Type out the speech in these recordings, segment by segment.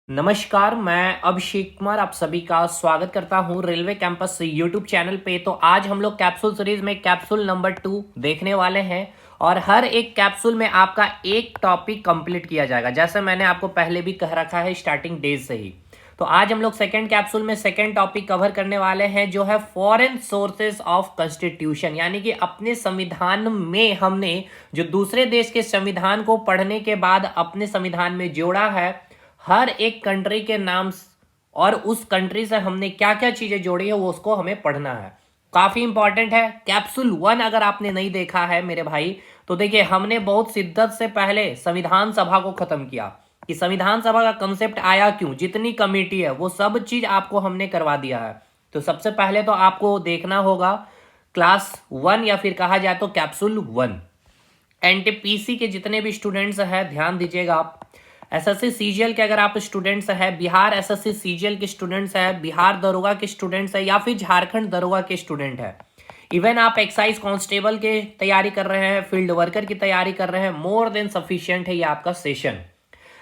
नमस्कार, मैं अभिषेक कुमार आप सभी का स्वागत करता हूं रेलवे कैंपस यूट्यूब चैनल पे। तो आज हम लोग कैप्सूल सीरीज में कैप्सूल नंबर 2 देखने वाले हैं और हर एक कैप्सूल में आपका एक टॉपिक कंप्लीट किया जाएगा, जैसे मैंने आपको पहले भी कह रखा है स्टार्टिंग डेज से ही। तो आज हम लोग सेकेंड कैप्सूल में सेकेंड टॉपिक कवर करने वाले हैं, जो है फॉरेन सोर्सेस ऑफ कॉन्स्टिट्यूशन, यानी कि अपने संविधान में हमने जो दूसरे देश के संविधान को पढ़ने के बाद अपने संविधान में जोड़ा है, हर एक कंट्री के नाम और उस कंट्री से हमने क्या क्या चीजें जोड़ी है वो उसको हमें पढ़ना है। काफी इंपॉर्टेंट है। कैप्सूल 1 अगर आपने नहीं देखा है मेरे भाई, तो देखिए हमने बहुत शिद्दत से पहले संविधान सभा को खत्म किया कि संविधान सभा का कंसेप्ट आया क्यों, जितनी कमेटी है वो सब चीज आपको हमने करवा दिया है। तो सबसे पहले तो आपको देखना होगा क्लास 1 या फिर कहा जाए तो कैप्सूल 1। एनटीपीसी के जितने भी स्टूडेंट्स हैं ध्यान दीजिएगा आप। एसएससी सीजीएल के अगर आप स्टूडेंट्स हैं, बिहार एसएससी सीजीएल के स्टूडेंट्स हैं, बिहार दरोगा के स्टूडेंट्स हैं या फिर झारखंड दरोगा के स्टूडेंट हैं, इवन आप एक्साइज कांस्टेबल के तैयारी कर रहे हैं, फील्ड वर्कर की तैयारी कर रहे हैं, मोर देन सफिशिएंट है ये आपका सेशन।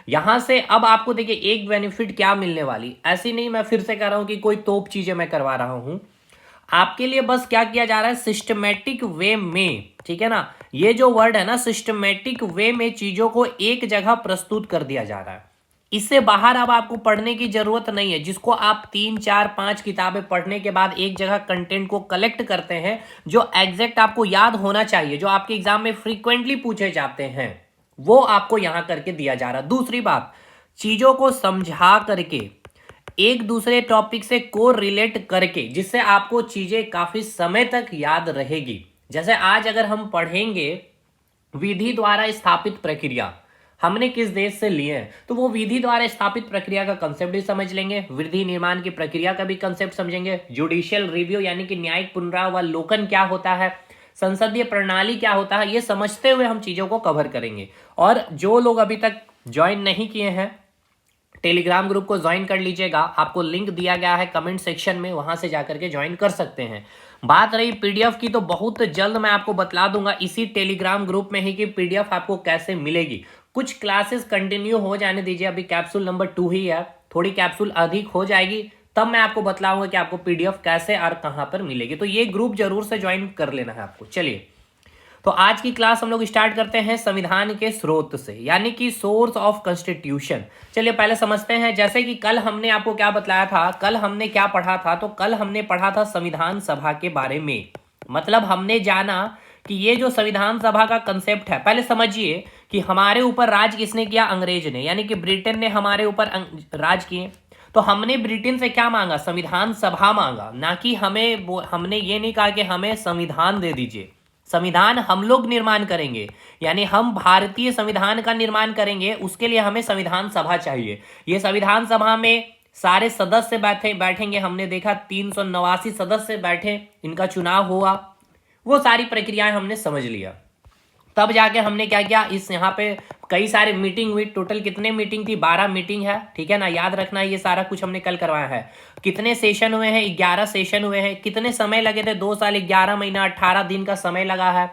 यहां से अब आपको देखिए एक बेनिफिट क्या मिलने वाली, ऐसी नहीं मैं फिर से कह रहा हूं कि कोई तोप चीजें मैं करवा रहा हूं आपके लिए। बस क्या किया जा रहा है, सिस्टमेटिक वे में, ठीक है ना, ये जो वर्ड है ना सिस्टमेटिक वे में चीजों को एक जगह प्रस्तुत कर दिया जा रहा है। इससे बाहर अब आपको पढ़ने की जरूरत नहीं है, जिसको आप 3 4 5 किताबें पढ़ने के बाद एक जगह कंटेंट को कलेक्ट करते हैं, जो एग्जैक्ट आपको याद होना चाहिए, जो आपके एग्जाम में फ्रीक्वेंटली पूछे जाते हैं, वो आपको यहां करके दिया जा रहा है। दूसरी बात, चीजों को समझा करके एक दूसरे टॉपिक से को रिलेट करके, जिससे आपको चीजें काफी समय तक याद रहेगी। जैसे आज अगर हम पढ़ेंगे विधि द्वारा स्थापित प्रक्रिया, हमने किस देश से लिए हैं, तो वो विधि द्वारा स्थापित प्रक्रिया का कंसेप्ट भी समझ लेंगे, विधि निर्माण की प्रक्रिया का भी कंसेप्ट समझेंगे, जुडिशियल रिव्यू यानी कि न्यायिक पुनरावलोकन क्या होता है, संसदीय प्रणाली क्या होता है, ये समझते हुए हम चीजों को कवर करेंगे। और जो लोग अभी तक ज्वाइन नहीं किए हैं, टेलीग्राम ग्रुप को ज्वाइन कर लीजिएगा, आपको लिंक दिया गया है कमेंट सेक्शन में, वहां से जाकर के ज्वाइन कर सकते हैं। बात रही पीडीएफ की, तो बहुत जल्द मैं आपको बतला दूंगा इसी टेलीग्राम ग्रुप में ही कि पीडीएफ आपको कैसे मिलेगी। कुछ क्लासेस कंटिन्यू हो जाने दीजिए, अभी कैप्सूल नंबर 2 ही है, थोड़ी कैप्सूल अधिक हो जाएगी तब मैं आपको बतलाऊंगा कि आपको पीडीएफ कैसे और कहां पर मिलेगी। तो ये ग्रुप जरूर से ज्वाइन कर लेना है आपको। चलिए, तो आज की क्लास हम लोग स्टार्ट करते हैं संविधान के स्रोत से, यानी कि सोर्स ऑफ कॉन्स्टिट्यूशन। चलिए पहले समझते हैं, जैसे कि कल हमने आपको क्या बतलाया था, कल हमने क्या पढ़ा था, तो कल हमने पढ़ा था संविधान सभा के बारे में। मतलब हमने जाना कि ये जो संविधान सभा का कंसेप्ट है, पहले समझिए कि हमारे ऊपर राज किसने किया, अंग्रेज ने, यानी कि ब्रिटेन ने हमारे ऊपर राज किए। तो हमने ब्रिटेन से क्या मांगा, संविधान सभा मांगा, ना कि हमने ये नहीं कहा कि हमें संविधान दे दीजिए। संविधान हम लोग निर्माण करेंगे, यानी हम भारतीय संविधान का निर्माण करेंगे, उसके लिए हमें संविधान सभा चाहिए। ये संविधान सभा में सारे सदस्य बैठेंगे, हमने देखा 389 सदस्य बैठे, इनका चुनाव हुआ, वो सारी प्रक्रियाएं हमने समझ लिया। तब जाके हमने क्या किया, इस यहाँ पे कई सारे मीटिंग हुई, टोटल कितने मीटिंग थी, 12 मीटिंग है, ठीक है ना, याद रखना ये सारा कुछ हमने कल करवाया है। कितने सेशन हुए हैं, 11 सेशन हुए हैं। कितने समय लगे थे, 2 साल 11 महीना 18 दिन का समय लगा है।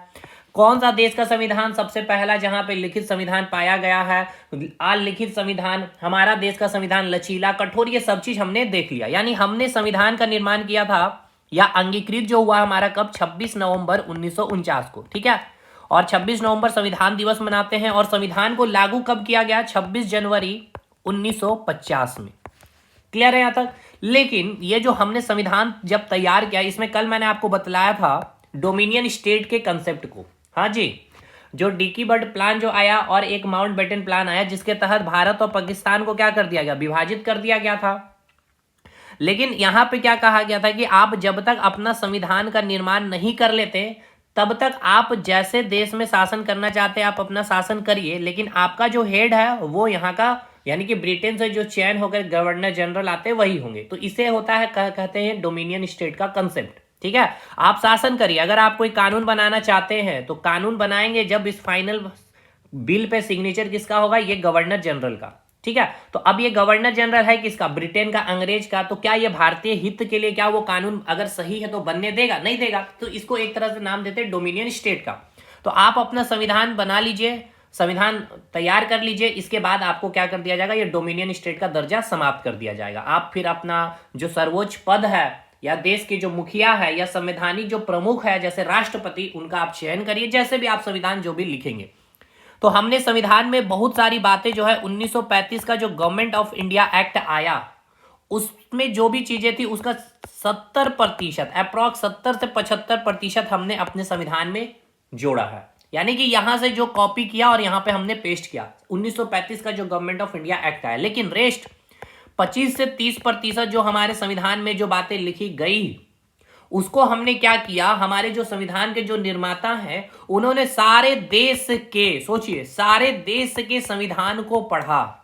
कौन सा देश का संविधान सबसे पहला जहां पे लिखित संविधान पाया गया है, अलिखित संविधान, हमारा देश का संविधान लचीला कठोर, ये सब चीज हमने देख लिया। यानी हमने संविधान का निर्माण किया था या अंगीकृत जो हुआ हमारा कब, 26 नवंबर 1949 को, ठीक है। और 26 नवंबर संविधान दिवस मनाते हैं, और संविधान को लागू कब किया गया, 26 जनवरी 1950 में। क्लियर है यहां तक। लेकिन ये जो हमने संविधान जब तैयार किया, इसमें कल मैंने आपको बतलाया था डोमिनियन स्टेट के कंसेप्ट को। हाँ जी, जो डिकी बर्ड प्लान जो आया और एक माउंटबेटन प्लान आया, जिसके तहत भारत और पाकिस्तान को क्या कर दिया गया, विभाजित कर दिया गया था। लेकिन यहां पे क्या कहा गया था कि आप जब तक अपना संविधान का निर्माण नहीं कर लेते, तब तक आप जैसे देश में शासन करना चाहते हैं आप अपना शासन करिए, लेकिन आपका जो हेड है वो यहाँ का, यानी कि ब्रिटेन से जो चयन होकर गवर्नर जनरल आते हैं वही होंगे। तो इसे होता है कहते हैं डोमिनियन स्टेट का कंसेप्ट, ठीक है। आप शासन करिए, अगर आप कोई कानून बनाना चाहते हैं तो कानून बनाएंगे, जब इस फाइनल बिल पे सिग्नेचर किसका होगा, ये गवर्नर जनरल का, ठीक है। तो अब ये गवर्नर जनरल है किसका, ब्रिटेन का, अंग्रेज का। तो क्या ये भारतीय हित के लिए क्या वो कानून अगर सही है तो बनने देगा, नहीं देगा। तो इसको एक तरह से नाम देते हैं डोमिनियन स्टेट का। तो आप अपना संविधान बना लीजिए, संविधान तैयार कर लीजिए, इसके बाद आपको क्या कर दिया जाएगा, ये डोमिनियन स्टेट का दर्जा समाप्त कर दिया जाएगा। आप फिर अपना जो सर्वोच्च पद है या देश के जो मुखिया है या संवैधानिक जो प्रमुख है जैसे राष्ट्रपति, उनका आप चयन करिए, जैसे भी आप संविधान जो भी लिखेंगे। तो हमने संविधान में बहुत सारी बातें जो है 1935 का जो गवर्नमेंट ऑफ इंडिया एक्ट आया, उसमें जो भी चीजें थी उसका 70% अप्रॉक्स 70 से 75% हमने अपने संविधान में जोड़ा है। यानी कि यहां से जो कॉपी किया और यहां पे हमने पेस्ट किया 1935 का जो गवर्नमेंट ऑफ इंडिया एक्ट आया। लेकिन रेस्ट 25 से 30% जो हमारे संविधान में जो बातें लिखी गई, उसको हमने क्या किया, हमारे जो संविधान के जो निर्माता हैं उन्होंने सारे देश के, सोचिए, सारे देश के संविधान को पढ़ा,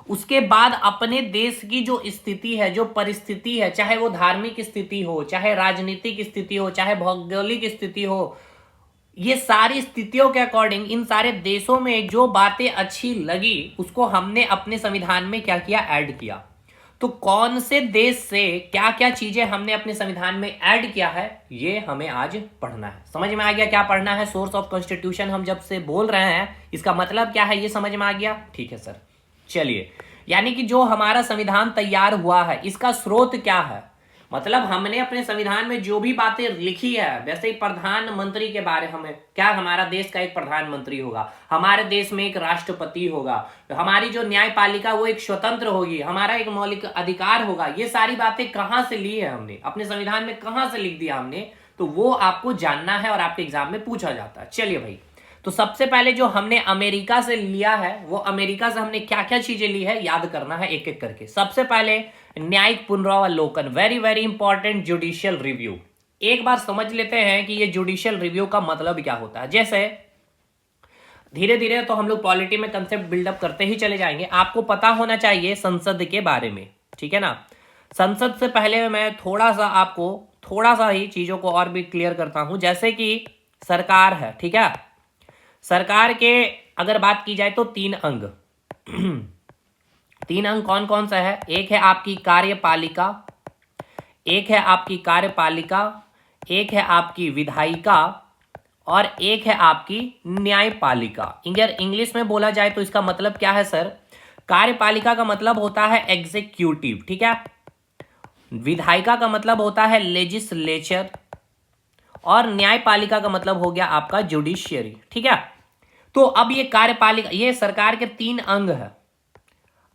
उसके बाद अपने देश की जो स्थिति है, जो परिस्थिति है, चाहे वो धार्मिक स्थिति हो, चाहे राजनीतिक स्थिति हो, चाहे भौगोलिक स्थिति हो, ये सारी स्थितियों के अकॉर्डिंग इन सारे देशों में जो बातें अच्छी लगी उसको हमने अपने संविधान में क्या किया, ऐड किया। तो कौन से देश से क्या क्या चीजें हमने अपने संविधान में ऐड किया है, ये हमें आज पढ़ना है। समझ में आ गया क्या पढ़ना है? सोर्स ऑफ कॉन्स्टिट्यूशन हम जब से बोल रहे हैं इसका मतलब क्या है, ये समझ में आ गया? ठीक है सर, चलिए। यानी कि जो हमारा संविधान तैयार हुआ है इसका स्रोत क्या है, मतलब हमने अपने संविधान में जो भी बातें लिखी है, वैसे ही प्रधानमंत्री के बारे में, क्या हमारा देश का एक प्रधानमंत्री होगा, हमारे देश में एक राष्ट्रपति होगा, हमारी जो न्यायपालिका वो एक स्वतंत्र होगी, हमारा एक मौलिक अधिकार होगा, ये सारी बातें कहां से ली है हमने, अपने संविधान में कहां से लिख दिया हमने, तो वो आपको जानना है और आपके एग्जाम में पूछा जाता है। चलिए भाई, तो सबसे पहले जो हमने अमेरिका से लिया है, वो अमेरिका से हमने क्या क्या चीजें ली है याद करना है एक एक करके। सबसे पहले न्यायिक पुनरावलोकन, very very important, judicial review. एक बार समझ लेते हैं कि ये जुडिशियल रिव्यू का मतलब क्या होता है। जैसे धीरे धीरे तो हम लोग पॉलिटी में कंसेप्ट बिल्डअप करते ही चले जाएंगे, आपको पता होना चाहिए संसद के बारे में, ठीक है ना। संसद से पहले मैं थोड़ा सा ही चीजों को और भी क्लियर करता हूं। जैसे कि सरकार है, ठीक है, सरकार के अगर बात की जाए तो 3 अंग तीन अंग कौन कौन सा है, एक है आपकी कार्यपालिका, एक है आपकी विधायिका और एक है आपकी न्यायपालिका। अगर इंग्लिश में बोला जाए तो इसका मतलब क्या है सर, कार्यपालिका का मतलब होता है एग्जीक्यूटिव, ठीक है, विधायिका का मतलब होता है लेजिस्लेचर और न्यायपालिका का मतलब हो गया आपका जुडिशियरी, ठीक है। तो अब ये कार्यपालिका, ये सरकार के 3 अंग है।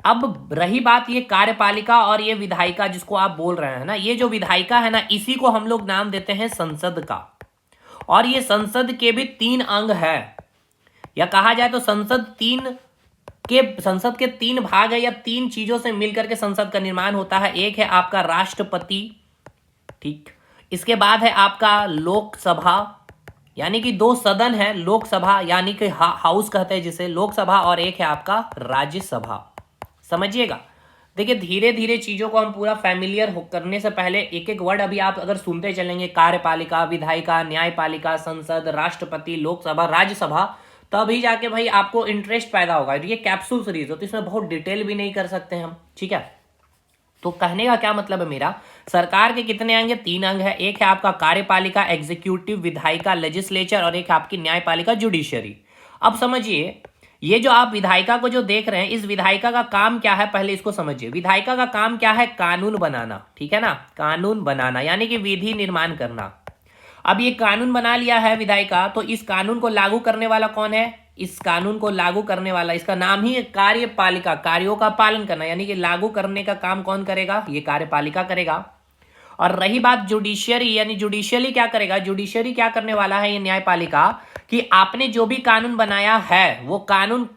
अब रही बात ये कार्यपालिका और ये विधायिका जिसको आप बोल रहे हैं ना, ये जो विधायिका है ना, इसी को हम लोग नाम देते हैं संसद का। और ये संसद के भी 3 अंग है, या कहा जाए तो संसद के 3 भाग है, या 3 चीजों से मिलकर के संसद का निर्माण होता है। एक है आपका राष्ट्रपति, ठीक, इसके बाद है आपका लोकसभा, यानी कि 2 सदन है, लोकसभा यानी कि हाउस कहते हैं जिसे, लोकसभा, और एक है आपका राज्यसभा। समझिएगा, देखिए धीरे धीरे चीजों को हम पूरा फैमिलियर करने से पहले एक एक वर्ड अभी आप अगर सुनते चलेंगे, कार्यपालिका, विधायिका, न्यायपालिका, संसद, राष्ट्रपति, लोकसभा, राज्यसभा, तभी जाके भाई आपको इंटरेस्ट पैदा होगा। ये कैप्सूल सीरीज हो तो इसमें बहुत डिटेल भी नहीं कर सकते हम, ठीक है। तो कहने का क्या मतलब है मेरा, सरकार के कितने अंग है, 3 अंग है। एक है आपका कार्यपालिका एग्जीक्यूटिव, विधायिका लेजिस्लेचर, और एक आपकी न्यायपालिका जुडिशियरी। अब समझिए, ये जो आप विधायिका को जो देख रहे हैं, इस विधायिका का काम क्या है, पहले इसको समझिए। विधायिका का काम क्या है, कानून बनाना, ठीक है ना, कानून बनाना यानी कि विधि निर्माण करना। अब ये कानून बना लिया है विधायिका, तो इस कानून को लागू करने वाला कौन है, इस कानून को लागू करने वाला, इसका नाम ही कार्यपालिका, कार्यों का पालन करना, यानी कि लागू करने का काम कौन करेगा, ये कार्यपालिका करेगा। और रही बात जुडिशियरी, यानी जुडिशियली क्या करेगा, जुडिशियरी क्या करने वाला है, ये न्यायपालिका, कि आपने जो भी कानून बनाया है वो कानून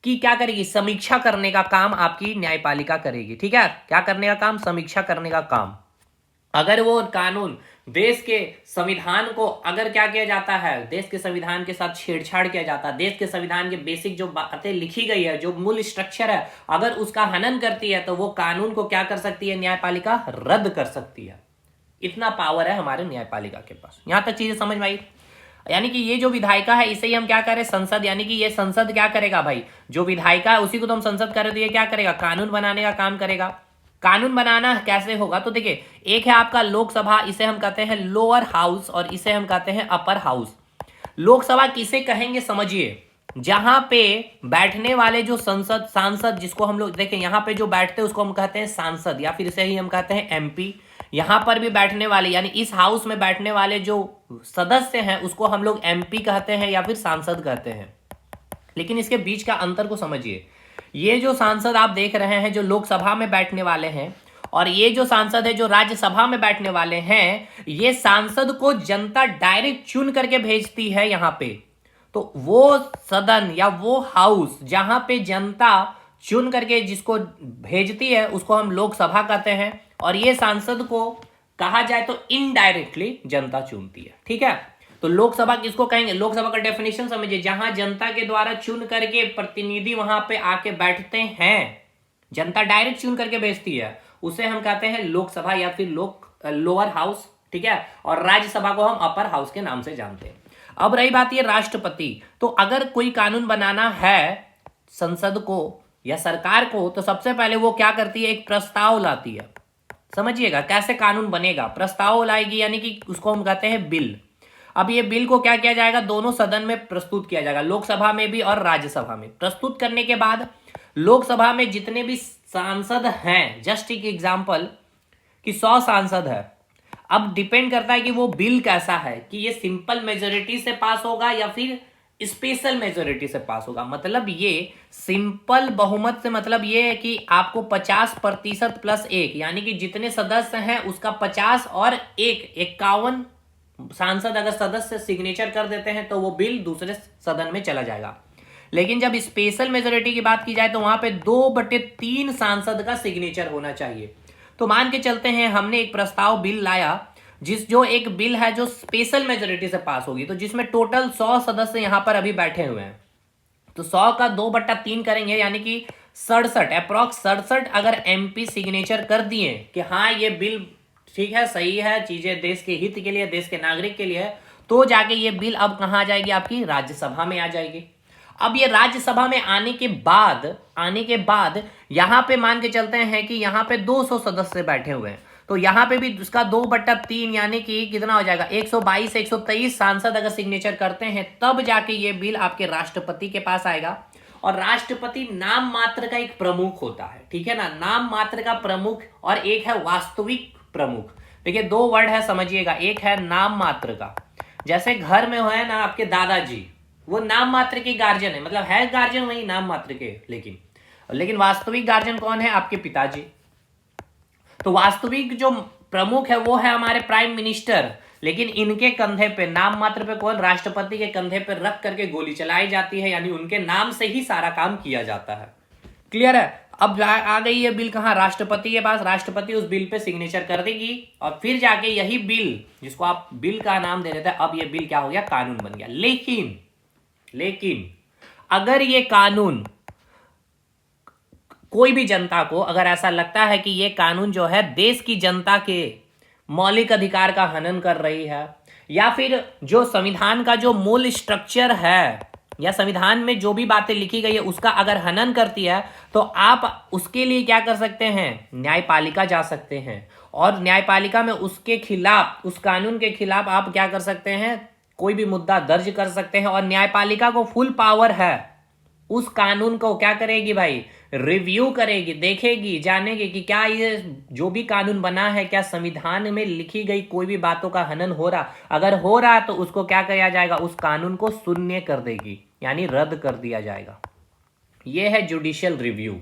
की क्या करेगी, समीक्षा करने का काम आपकी न्यायपालिका करेगी, ठीक है। क्या करने का काम, समीक्षा करने का काम। अगर वो कानून देश के संविधान को अगर क्या किया जाता है, देश के संविधान के साथ छेड़छाड़ किया जाता है, देश के संविधान के बेसिक जो बातें लिखी गई है, जो मूल स्ट्रक्चर है, अगर उसका हनन करती है तो वो कानून को क्या कर सकती है, न्यायपालिका रद्द कर सकती है। इतना पावर है हमारे न्यायपालिका के पास। यहां तक चीजें समझ में आई। यानी कि ये जो विधायिका है इसे ही हम क्या करें, संसद, यानी कि ये संसद क्या करेगा भाई, जो विधायिका है उसी को तो हम संसद कर दिए, क्या करेगा, कानून बनाने का काम करेगा। कानून बनाना कैसे होगा, तो देखिए, एक है आपका लोकसभा, इसे हम कहते हैं लोअर हाउस और इसे हम कहते हैं अपर हाउस। लोकसभा किसे कहेंगे समझिए, जहां पे बैठने वाले जो सांसद जिसको हम लोग देखें, यहां पे जो बैठते हैं उसको हम कहते हैं सांसद, या फिर इसे ही हम कहते हैं एमपी। यहां पर भी बैठने वाले यानी इस हाउस में बैठने वाले जो सदस्य हैं उसको हम लोग एमपी कहते हैं या फिर सांसद कहते हैं। लेकिन इसके बीच का अंतर को समझिए। ये जो सांसद आप देख रहे हैं जो लोकसभा में बैठने वाले हैं, और ये जो सांसद है जो राज्यसभा में बैठने वाले हैं, ये सांसद को जनता डायरेक्ट चुन करके भेजती है यहां पे। तो वो सदन या वो हाउस जहां पे जनता चुन करके जिसको भेजती है उसको हम लोकसभा कहते हैं, और ये सांसद को कहा जाए तो इनडायरेक्टली जनता चुनती है। ठीक है, तो लोकसभा किसको कहेंगे? लोकसभा का डेफिनेशन समझिए, जहां जनता के द्वारा चुन करके प्रतिनिधि वहां पे आके बैठते हैं, जनता डायरेक्ट चुन करके भेजती है, उसे हम कहते हैं लोकसभा या फिर लोअर हाउस। ठीक है, और राज्यसभा को हम अपर हाउस के नाम से जानते हैं। अब रही बात ये राष्ट्रपति, तो अगर कोई कानून बनाना है संसद को या सरकार को, तो सबसे पहले वो क्या करती है? एक प्रस्ताव लाती है। समझिएगा कैसे कानून बनेगा, प्रस्ताव लाएगी यानी कि उसको हम कहते हैं बिल। अब ये बिल को क्या किया जाएगा? दोनों सदन में प्रस्तुत किया जाएगा, लोकसभा में भी और राज्यसभा में। प्रस्तुत करने के बाद लोकसभा में जितने भी सांसद हैं, जस्ट एक एग्जांपल कि 100 सांसद है, अब डिपेंड करता है कि वो बिल कैसा है, कि ये सिंपल मेजोरिटी से पास होगा या फिर स्पेशल मेजोरिटी से पास होगा। मतलब ये सिंपल बहुमत से मतलब ये है कि आपको 50% प्लस 1 यानी कि जितने सदस्य हैं उसका 50 और 1 51 सांसद अगर सदस्य सिग्नेचर कर देते हैं तो वो बिल दूसरे सदन में चला जाएगा। लेकिन जब स्पेशल मेजोरिटी की बात की जाए तो वहां पे 2/3 सांसद का सिग्नेचर होना चाहिए। तो मान के चलते हैं हमने एक प्रस्ताव बिल लाया, जो एक बिल है जो स्पेशल मेजोरिटी से पास होगी, तो जिसमें टोटल 100 सदस्य यहां पर अभी बैठे हुए हैं, तो 100 का 2/3 करेंगे यानी कि 67 अप्रॉक्स 67 अगर एमपी सिग्नेचर कर दिए कि हाँ ये बिल ठीक है, सही है, चीजें देश के हित के लिए, देश के नागरिक के लिए, तो जाके ये बिल अब कहां आ जाएगी? आपकी राज्यसभा में आ जाएगी। अब ये राज्यसभा में आने के बाद यहां पे मान के चलते हैं कि यहां पे 200 सदस्य बैठे हुए हैं, तो यहां पे भी उसका 2/3 यानी कि कितना हो जाएगा? 122 123 सांसद अगर सिग्नेचर करते हैं तब जाके ये बिल आपके राष्ट्रपति के पास आएगा। और राष्ट्रपति नाम मात्र का एक प्रमुख होता है, ठीक है ना, नाम मात्र का प्रमुख, और एक है वास्तविक प्रमुख। देखिए 2 वर्ड है, समझिएगा, एक है नाम मात्र का, जैसे घर में है ना आपके दादाजी, वो नाम मात्र के गार्जियन है, मतलब है गार्जियन वही नाम मात्र के, लेकिन वास्तविक गार्जियन कौन है? आपके पिताजी। तो वास्तविक जो प्रमुख है वो है हमारे प्राइम मिनिस्टर, लेकिन इनके कंधे पे नाम मात्र पे कौन? राष्ट्रपति के कंधे पे रख करके गोली चलाई जाती है, यानी उनके नाम से ही सारा काम किया जाता है। क्लियर है? अब आ गई ये बिल कहां? राष्ट्रपति के पास। राष्ट्रपति उस बिल पे सिग्नेचर कर देगी और फिर जाके यही बिल, जिसको आप बिल का नाम दे देते हैं, अब ये बिल क्या हो गया? कानून बन गया। लेकिन अगर ये कानून कोई भी जनता को अगर ऐसा लगता है कि ये कानून जो है देश की जनता के मौलिक अधिकार का हनन कर रही है, या फिर जो संविधान का जो मूल स्ट्रक्चर है या संविधान में जो भी बातें लिखी गई है उसका अगर हनन करती है, तो आप उसके लिए क्या कर सकते हैं? न्यायपालिका जा सकते हैं, और न्यायपालिका में उसके खिलाफ, उस कानून के खिलाफ आप क्या कर सकते हैं? कोई भी मुद्दा दर्ज कर सकते हैं, और न्यायपालिका को फुल पावर है उस कानून को क्या करेगी भाई? रिव्यू करेगी, देखेगी, जानेगी कि क्या ये जो भी कानून बना है क्या संविधान में लिखी गई कोई भी बातों का हनन हो रहा, अगर हो रहा तो उसको क्या किया जाएगा? उस कानून को शून्य कर देगी, यानी रद्द कर दिया जाएगा। ये है जुडिशियल रिव्यू।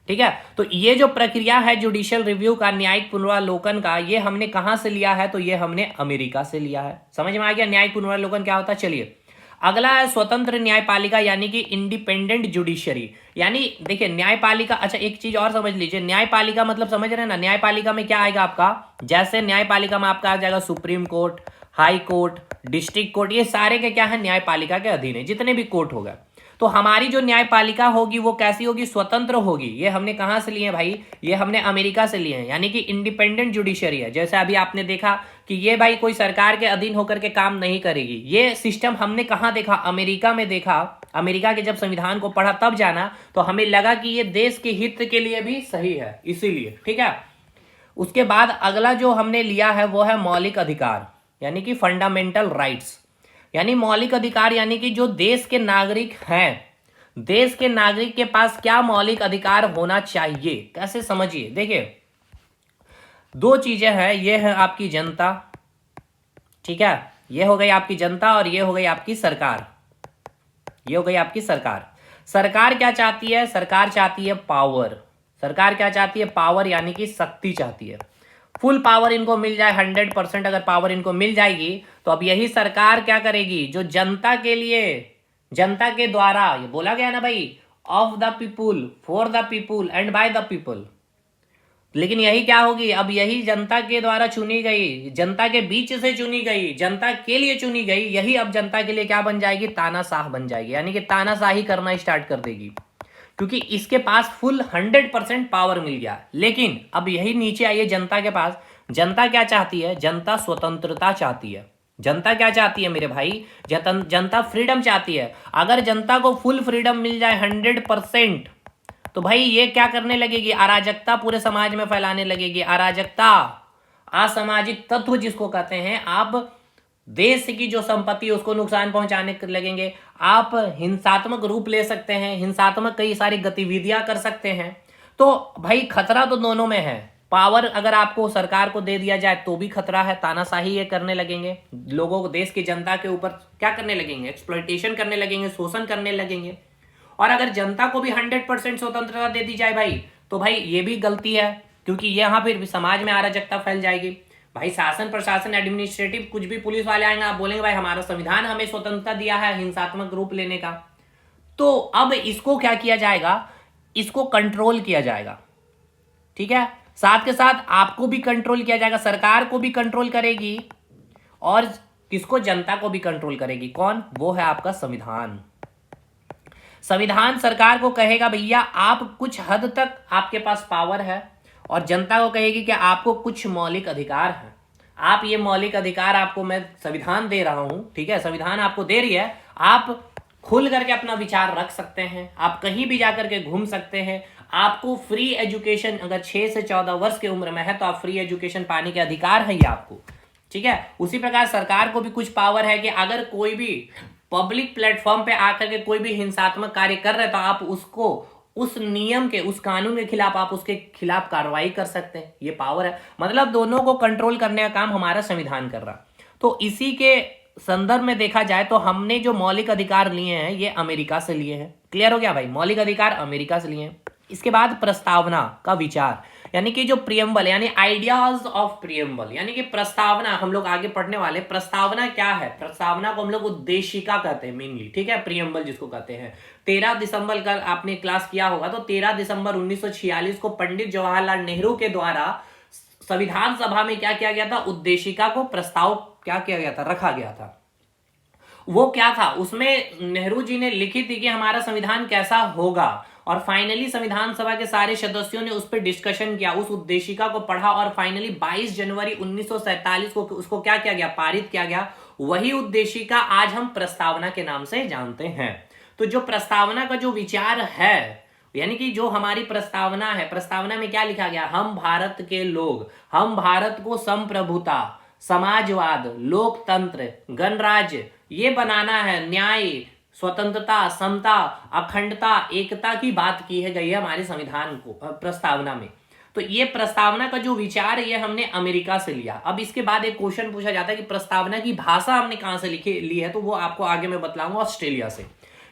ठीक है, तो ये जो प्रक्रिया है जुडिशियल रिव्यू का, न्यायिक पुनरावलोकन का, ये हमने कहां से लिया है? तो ये हमने अमेरिका से लिया है। समझ में आ गया न्यायिक पुनरावलोकन क्या होता है? चलिए अगला है स्वतंत्र न्यायपालिका, यानी कि इंडिपेंडेंट जुडिशरी। यानी देखिए न्यायपालिका, अच्छा एक चीज और समझ लीजिए, न्यायपालिका मतलब समझ रहे हैं ना, न्यायपालिका में क्या आएगा आपका? जैसे न्यायपालिका में आपका आ जाएगा supreme court, high court, district court, ये सारे के क्या है? न्यायपालिका के अधीन है, जितने भी कोर्ट हो गए। तो हमारी जो न्यायपालिका होगी वो कैसी होगी? स्वतंत्र होगी। ये हमने कहां से लिए भाई? ये हमने अमेरिका से लिए हैं, यानी कि इंडिपेंडेंट जुडिशरी है। जैसे अभी आपने देखा कि ये भाई कोई सरकार के अधीन होकर के काम नहीं करेगी। ये सिस्टम हमने कहां देखा? अमेरिका में देखा। अमेरिका के जब संविधान को पढ़ा तब जाना, तो हमें लगा कि ये देश के हित के लिए भी सही है, इसीलिए। ठीक है, उसके बाद अगला जो हमने लिया है वो है मौलिक अधिकार, यानी कि फंडामेंटल राइट्स। यानी मौलिक अधिकार यानी कि जो देश के नागरिक हैं, देश के नागरिक के पास क्या मौलिक अधिकार होना चाहिए, कैसे समझिए। देखिए दो चीजें हैं, ये है आपकी जनता, ठीक है, ये हो गई आपकी जनता और ये हो गई आपकी सरकार, ये हो गई आपकी सरकार। सरकार क्या चाहती है, सरकार चाहती है पावर, सरकार क्या चाहती है, पावर यानी कि शक्ति चाहती है, फुल पावर इनको मिल जाए, 100% अगर पावर इनको मिल जाएगी तो अब यही सरकार क्या करेगी, जो जनता के लिए, जनता के द्वारा, ये बोला गया ना भाई, of the people, for the people and by the people, लेकिन यही क्या होगी, अब यही जनता के द्वारा चुनी गई, जनता के बीच से चुनी गई, जनता के लिए चुनी गई, यही अब जनता के लिए क्या बन जाएगी, तानाशाह बन जाएगी, यानी कि तानाशाही करना स्टार्ट कर देगी, क्योंकि इसके पास फुल 100% पावर मिल गया। लेकिन अब यही नीचे आइए जनता के पास, जनता क्या चाहती है, जनता स्वतंत्रता चाहती है, जनता क्या चाहती है मेरे भाई, जनता फ्रीडम चाहती है। अगर जनता को फुल फ्रीडम मिल जाए 100%, तो भाई ये क्या करने लगेगी, अराजकता पूरे समाज में फैलाने लगेगी, अराजकता, असामाजिक तत्व जिसको कहते हैं, आप देश की जो संपत्ति है उसको नुकसान पहुंचाने लगेंगे, आप हिंसात्मक रूप ले सकते हैं, हिंसात्मक कई सारी गतिविधियां कर सकते हैं। तो भाई खतरा तो दोनों में है, पावर अगर आपको सरकार को दे दिया जाए तो भी खतरा है, तानाशाही ये करने लगेंगे, लोगों को, देश की जनता के ऊपर क्या करने लगेंगे, एक्सप्लॉइटेशन करने लगेंगे, शोषण करने लगेंगे। और अगर जनता को भी 100% स्वतंत्रता दे दी जाए भाई, तो भाई ये भी गलती है, क्योंकि यहां फिर समाज में अराजकता फैल जाएगी। भाई शासन प्रशासन एडमिनिस्ट्रेटिव कुछ भी पुलिस वाले आएंगे, आप बोलेंगे भाई हमारा संविधान हमें स्वतंत्रता दिया है हिंसात्मक रूप लेने का, तो अब इसको क्या किया जाएगा, इसको कंट्रोल किया जाएगा, ठीक है, साथ के साथ आपको भी कंट्रोल किया जाएगा, सरकार को भी कंट्रोल करेगी और किसको, जनता को भी कंट्रोल करेगी, कौन, वो है आपका संविधान। संविधान सरकार को कहेगा भैया आप कुछ हद तक आपके पास पावर है, और जनता को कहेगी कि आपको कुछ मौलिक अधिकार है, आप ये मौलिक अधिकार आपको मैं संविधान दे रहा हूं, ठीक है, संविधान आपको दे रही है, आप खुल करके अपना विचार रख सकते हैं, आप कहीं भी जाकर के घूम सकते हैं, आपको फ्री एजुकेशन, अगर 6 से 14 वर्ष की उम्र में है तो आप फ्री एजुकेशन पाने के अधिकार है ये आपको, ठीक है। उसी प्रकार सरकार को भी कुछ पावर है कि अगर कोई भी पब्लिक प्लेटफॉर्म पे आकर के कोई भी हिंसात्मक कार्य कर रहे तो आप उसको, उस नियम के, उस कानून के खिलाफ आप उसके खिलाफ कार्रवाई कर सकते हैं, ये पावर है। मतलब दोनों को कंट्रोल करने का काम हमारा संविधान कर रहा। तो इसी के संदर्भ में देखा जाए तो हमने जो मौलिक अधिकार लिए हैं ये अमेरिका से लिए हैं। क्लियर हो गया भाई, मौलिक अधिकार अमेरिका से लिए हैं। इसके बाद प्रस्तावना का विचार, यानी कि जो प्रियम्बल, यानी आइडियाज ऑफ प्रियम्बल, यानी कि प्रस्तावना, हम लोग आगे पढ़ने वाले। प्रस्तावना क्या है, प्रस्तावना को हम लोग उद्देशिका कहते हैं मेनली, ठीक है, प्रियम्बल जिसको कहते हैं। 13 दिसंबर का आपने क्लास किया होगा, तो 13 दिसंबर 1946 को पंडित जवाहरलाल नेहरू के द्वारा संविधान सभा में क्या किया गया था, उद्देशिका को प्रस्ताव क्या किया गया था, रखा गया था। वो क्या था, उसमें नेहरू जी ने लिखी थी कि हमारा संविधान कैसा होगा, और फाइनली संविधान सभा के सारे सदस्यों ने उस पर डिस्कशन किया, उस उद्देशिका को पढ़ा, और फाइनली 22 जनवरी 1947 को उसको क्या किया गया, पारित किया गया। वही उद्देशिका आज हम प्रस्तावना के नाम से जानते हैं। तो जो प्रस्तावना का जो विचार है, यानी कि जो हमारी प्रस्तावना है, प्रस्तावना में क्या लिखा गया, हम भारत के लोग, हम भारत को संप्रभुता, समाजवाद, लोकतंत्र, गणराज्य ये बनाना है, न्याय, स्वतंत्रता, समता, अखंडता, एकता की बात की है गई है हमारे संविधान को प्रस्तावना में। तो ये प्रस्तावना का जो विचार है ये हमने अमेरिका से लिया। अब इसके बाद एक क्वेश्चन पूछा जाता है कि प्रस्तावना की भाषा हमने कहां से ली है, तो वो आपको आगे मैं बतलाऊंगा, ऑस्ट्रेलिया से।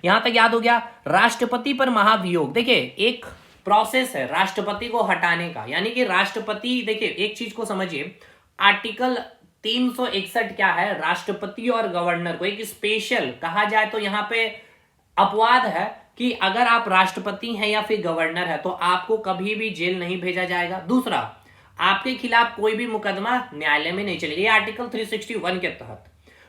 यहां तक याद हो गया। राष्ट्रपति पर महाभियोग, देखिए एक प्रोसेस है राष्ट्रपति को हटाने का, यानी कि राष्ट्रपति, देखिए एक चीज को समझिए, आर्टिकल 361 क्या है, राष्ट्रपति और गवर्नर को एक स्पेशल कहा जाए तो यहां पे अपवाद है कि अगर आप राष्ट्रपति हैं या फिर गवर्नर है तो आपको कभी भी जेल नहीं भेजा जाएगा। दूसरा, आपके खिलाफ कोई भी मुकदमा न्यायालय में नहीं चलेगा, ये आर्टिकल 361 के तहत।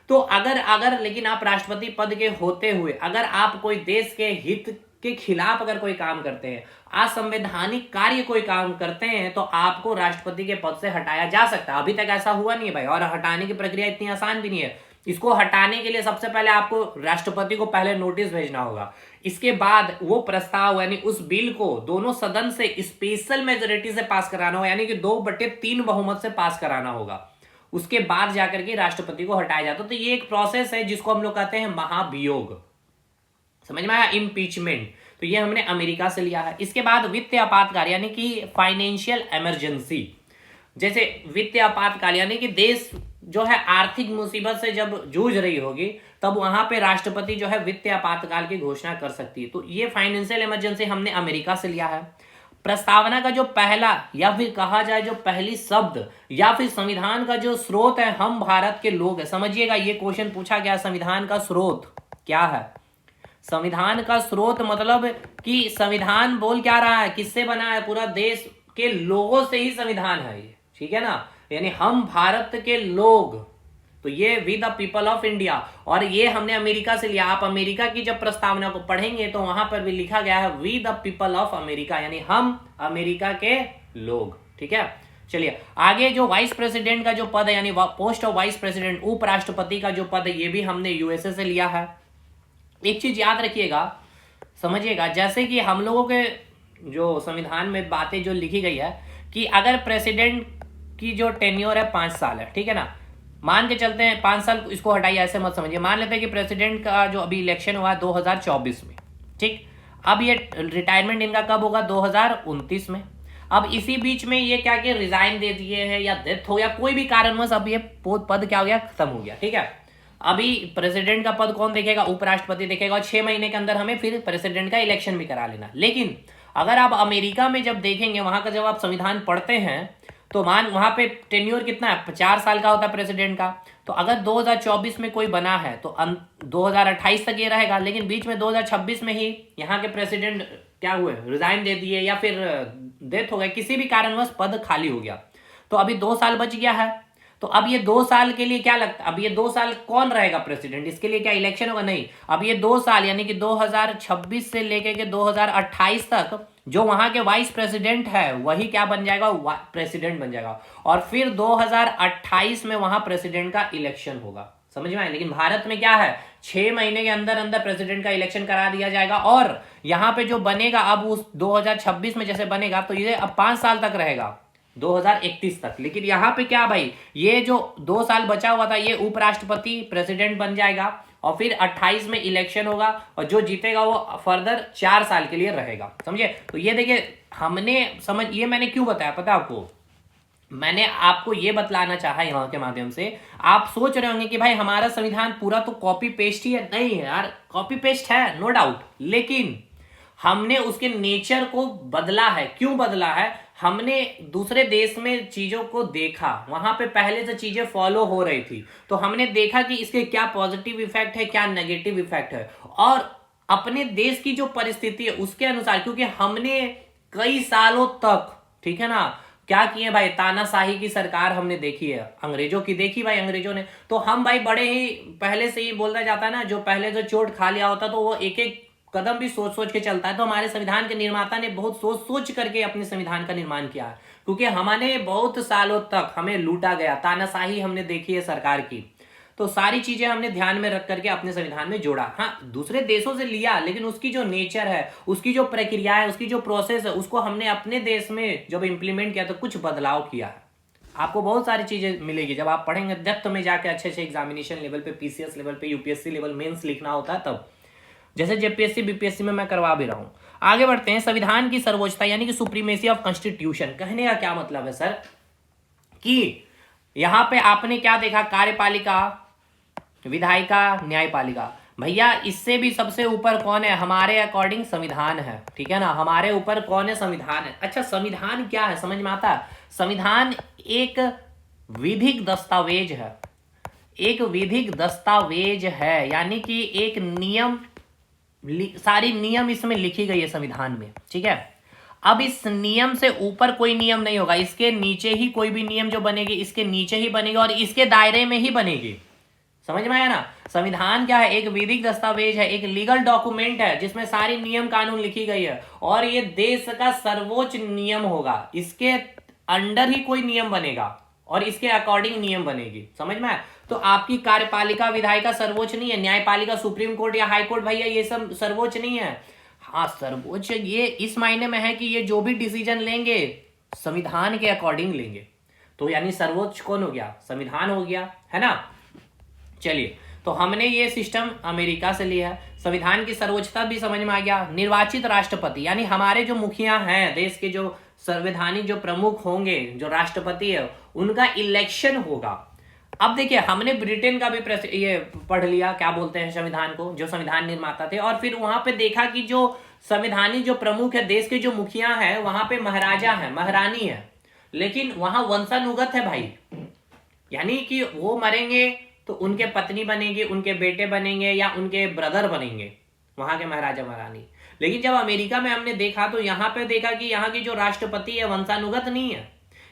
तो अगर लेकिन आप राष्ट्रपति पद के होते हुए अगर आप कोई देश के हित के खिलाफ अगर कोई काम करते हैं, असंवैधानिक कार्य कोई काम करते हैं, तो आपको राष्ट्रपति के पद से हटाया जा सकता है। अभी तक ऐसा हुआ नहीं है भाई, और हटाने की प्रक्रिया इतनी आसान भी नहीं है। इसको हटाने के लिए सबसे पहले आपको राष्ट्रपति को पहले नोटिस भेजना होगा, इसके बाद वो प्रस्ताव यानी उस बिल को दोनों सदन से स्पेशल मेजोरिटी से पास कराना होगा, यानी कि 2/3 बहुमत से पास कराना होगा। उसके बाद जाकर के राष्ट्रपति को हटाया जाता। तो ये एक प्रोसेस है जिसको हम लोग कहते हैं महाभियोग, समझ में आया, इम्पीचमेंट। तो ये हमने अमेरिका से लिया है। इसके बाद वित्तीय आपातकाल यानी कि फाइनेंशियल इमरजेंसी। जैसे वित्तीय आपातकाल यानी कि देश जो है आर्थिक मुसीबत से जब जूझ रही होगी तब वहां पे राष्ट्रपति जो है वित्तीय आपातकाल की घोषणा कर सकती है। तो ये फाइनेंशियल इमरजेंसी हमने अमेरिका से लिया है। प्रस्तावना का जो पहला या फिर कहा जाए जो पहली शब्द या फिर संविधान का जो स्रोत है हम भारत के लोग हैं। समझिएगा ये क्वेश्चन पूछा गया, संविधान का स्रोत क्या है। संविधान का स्रोत मतलब कि संविधान बोल क्या रहा है, किससे बना है, पूरा देश के लोगों से ही संविधान है ये, ठीक है ना, यानी हम भारत के लोग। तो ये we the people of India, और ये हमने अमेरिका से लिया। आप अमेरिका की जब प्रस्तावना को पढ़ेंगे तो वहां पर भी लिखा गया है we the people of America, यानी हम अमेरिका के लोग, ठीक है। चलिए आगे, जो वाइस प्रेसिडेंट का जो पद है यानी पोस्ट ऑफ वाइस प्रेसिडेंट, उपराष्ट्रपति का जो पद है, ये भी हमने यूएसए से लिया है। एक चीज याद रखिएगा, समझिएगा, जैसे कि हम लोगों के जो संविधान में बातें जो लिखी गई है कि अगर प्रेसिडेंट की जो टेन्योर है 5 साल है, ठीक है ना, मान के चलते हैं 5 साल, इसको हटाइए, ऐसे मत समझिए। मान लेते हैं कि प्रेसिडेंट का जो अभी इलेक्शन हुआ 2024 में, ठीक, अब ये रिटायरमेंट इनका कब होगा, 2029 में। अब इसी बीच में ये क्या कि रिजाइन दे दिए हैं या डेथ हो गया, कोई भी कारणवश अब ये पद क्या हो गया, खत्म हो गया, ठीक है। अभी प्रेसिडेंट का पद कौन देखेगा, उपराष्ट्रपति देखेगा, और 6 महीने के अंदर हमें फिर प्रेसिडेंट का इलेक्शन भी करा लेना। लेकिन अगर आप अमेरिका में जब देखेंगे, वहां का जब आप संविधान पढ़ते हैं तो वहां पे टेन्योर कितना है, 4 साल का होता है प्रेसिडेंट का। तो अगर 2024 में कोई बना है तो 2028 तक ये रहेगा, लेकिन बीच में 2026 में ही यहाँ के प्रेसिडेंट क्या हुए, रिजाइन दे दिए या फिर डेथ हो गए, किसी भी कारणवश पद खाली हो गया, तो अभी 2 साल बच गया है। तो अब ये 2 साल के लिए क्या लगता है, अब ये 2 साल कौन रहेगा प्रेसिडेंट, इसके लिए क्या इलेक्शन होगा, नहीं। अब ये 2 साल यानी कि 2026 से लेके के 2028 तक जो वहां के वाइस प्रेसिडेंट है वही क्या बन जाएगा, प्रेसिडेंट बन जाएगा, और फिर 2028 में वहां प्रेसिडेंट का इलेक्शन होगा, समझ में आए। लेकिन भारत में क्या है, 6 महीने के अंदर अंदर प्रेसिडेंट का इलेक्शन करा दिया जाएगा, और यहाँ पे जो बनेगा अब उस 2026 में जैसे बनेगा तो ये अब 5 साल तक रहेगा, 2031 तक। लेकिन यहाँ पे क्या भाई, ये जो 2 साल बचा हुआ था ये उपराष्ट्रपति प्रेसिडेंट बन जाएगा, और फिर 28 में इलेक्शन होगा, और जो जीतेगा वो फर्दर 4 साल के लिए रहेगा, समझे। तो ये देखिए हमने ये मैंने क्यों बताया पता आपको, मैंने आपको ये बतलाना चाहा यहाँ के माध्यम से। आप सोच रहे होंगे कि भाई हमारा संविधान पूरा तो कॉपी पेस्ट ही है, नहीं है यार, कॉपी पेस्ट है नो डाउट, लेकिन हमने उसके नेचर को बदला है। क्यों बदला है, हमने दूसरे देश में चीजों को देखा, वहां पे पहले से चीजें फॉलो हो रही थी, तो हमने देखा कि इसके क्या पॉजिटिव इफेक्ट है, क्या नेगेटिव इफेक्ट है, और अपने देश की जो परिस्थिति है उसके अनुसार, क्योंकि हमने कई सालों तक, ठीक है ना, क्या किए भाई, तानाशाही की सरकार हमने देखी है, अंग्रेजों की देखी भाई, अंग्रेजों ने, तो हम भाई बड़े ही पहले से ही बोलता जाता है ना, जो पहले से चोट खा लिया होता तो वो एक एक कदम भी सोच सोच के चलता है। तो हमारे संविधान के निर्माता ने बहुत सोच सोच करके अपने संविधान का निर्माण किया है, क्योंकि हमने बहुत सालों तक हमें लूटा गया, तानाशाही हमने देखी है सरकार की, तो सारी चीजें हमने ध्यान में रख करके अपने संविधान में जोड़ा। हाँ, दूसरे देशों से लिया, लेकिन उसकी जो नेचर है, उसकी जो प्रक्रिया है, उसकी जो प्रोसेस है, उसको हमने अपने देश में जब इंप्लीमेंट किया तो कुछ बदलाव किया है। आपको बहुत सारी चीजें मिलेगी जब आप पढ़ेंगे डेप्थ में जाके, अच्छे से एग्जामिनेशन लेवल पे, पीसीएस लेवल पे, यूपीएससी लेवल मेंस लिखना होता है तब, जैसे जेपीएससी बीपीएससी में मैं करवा भी रहा हूं। आगे बढ़ते हैं, संविधान की सर्वोच्चता यानी कि सुप्रीमेसी ऑफ कॉन्स्टिट्यूशन। कहने का क्या मतलब है सर, कि यहां पे आपने क्या देखा, कार्यपालिका, विधायिका, न्यायपालिका, भैया इससे भी सबसे ऊपर कौन है, हमारे अकॉर्डिंग संविधान है, ठीक है ना, हमारे ऊपर कौन है, संविधान है। अच्छा संविधान क्या है समझ में आता है, संविधान एक विधिक दस्तावेज है, एक विधिक दस्तावेज है, यानी कि एक नियम, सारी नियम इसमें लिखी गई है संविधान में, ठीक है। अब इस नियम से ऊपर कोई नियम नहीं होगा, इसके नीचे ही कोई भी नियम जो बनेगी इसके नीचे ही बनेगी और इसके दायरे में ही बनेगी, समझ में आया ना। संविधान क्या है, एक विधिक दस्तावेज है, एक लीगल डॉक्यूमेंट है जिसमें सारी नियम कानून लिखी गई है, और ये देश का सर्वोच्च नियम होगा, इसके अंडर ही कोई नियम बनेगा और इसके अकॉर्डिंग नियम बनेगी, समझ में आया। तो आपकी कार्यपालिका, विधायिका सर्वोच्च नहीं है, न्यायपालिका सुप्रीम कोर्ट या हाई कोर्ट, भैया ये सब सर्वोच्च नहीं है। हाँ सर्वोच्च ये इस मायने में है कि ये जो भी डिसीजन लेंगे संविधान के अकॉर्डिंग लेंगे। तो यानी सर्वोच्च कौन हो गया? संविधान हो गया, है ना। चलिए, तो हमने ये सिस्टम अमेरिका से लिया है। संविधान की सर्वोच्चता भी समझ में आ गया। निर्वाचित राष्ट्रपति यानी हमारे जो मुखिया हैं, देश के जो संवैधानिक जो प्रमुख होंगे, जो राष्ट्रपति है, उनका इलेक्शन होगा। अब देखिए, हमने ब्रिटेन का भी ये पढ़ लिया, क्या बोलते हैं संविधान को, जो संविधान निर्माता थे, और फिर वहां पे देखा कि जो संवैधानिक जो प्रमुख है, देश के जो मुखिया हैं, वहां पे महाराजा है, महारानी है, लेकिन वहां वंशानुगत है भाई, यानी कि वो मरेंगे तो उनके पत्नी बनेंगे, उनके बेटे बनेंगे या उनके ब्रदर बनेंगे, वहां के महाराजा महारानी। लेकिन जब अमेरिका में हमने देखा तो यहाँ पे देखा कि यहाँ की जो राष्ट्रपति है वंशानुगत नहीं है,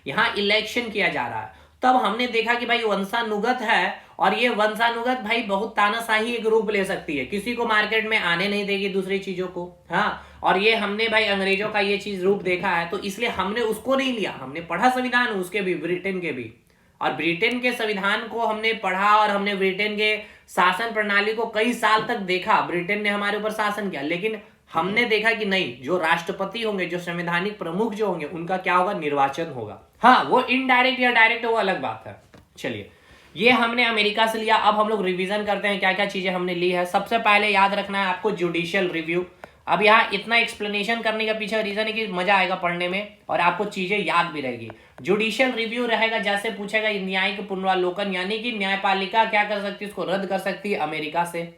यहाँ इलेक्शन किया जा रहा है। तब हमने देखा कि भाई वंशानुगत है, और ये वंशानुगत भाई बहुत तानाशाही एक रूप ले सकती है, किसी को मार्केट में आने नहीं देगी दूसरी चीजों को। हाँ, और ये हमने भाई अंग्रेजों का ये चीज रूप देखा है, तो इसलिए हमने उसको नहीं लिया। हमने पढ़ा संविधान उसके भी, ब्रिटेन के भी, और ब्रिटेन के संविधान को हमने पढ़ा, और हमने ब्रिटेन के शासन प्रणाली को कई साल तक देखा। ब्रिटेन ने हमारे ऊपर शासन किया, लेकिन हमने देखा कि नहीं, जो राष्ट्रपति होंगे, जो संवैधानिक प्रमुख जो होंगे, उनका क्या होगा? निर्वाचन होगा। हाँ, वो इनडायरेक्ट या डायरेक्ट वो अलग बात है। चलिए, ये हमने अमेरिका से लिया। अब हम लोग रिवीजन करते हैं क्या क्या चीजें हमने ली है। सबसे पहले याद रखना है आपको जुडिशियल रिव्यू। अब यहाँ इतना एक्सप्लेनेशन करने का पीछे रीजन है कि मजा आएगा पढ़ने में और आपको चीजें याद भी रहेगी। जुडिशियल रिव्यू रहेगा, जैसे पूछेगा न्यायिक पुनरावलोकन, यानी कि न्यायपालिका क्या कर सकती है? उसको रद्द कर सकती है अमेरिका से।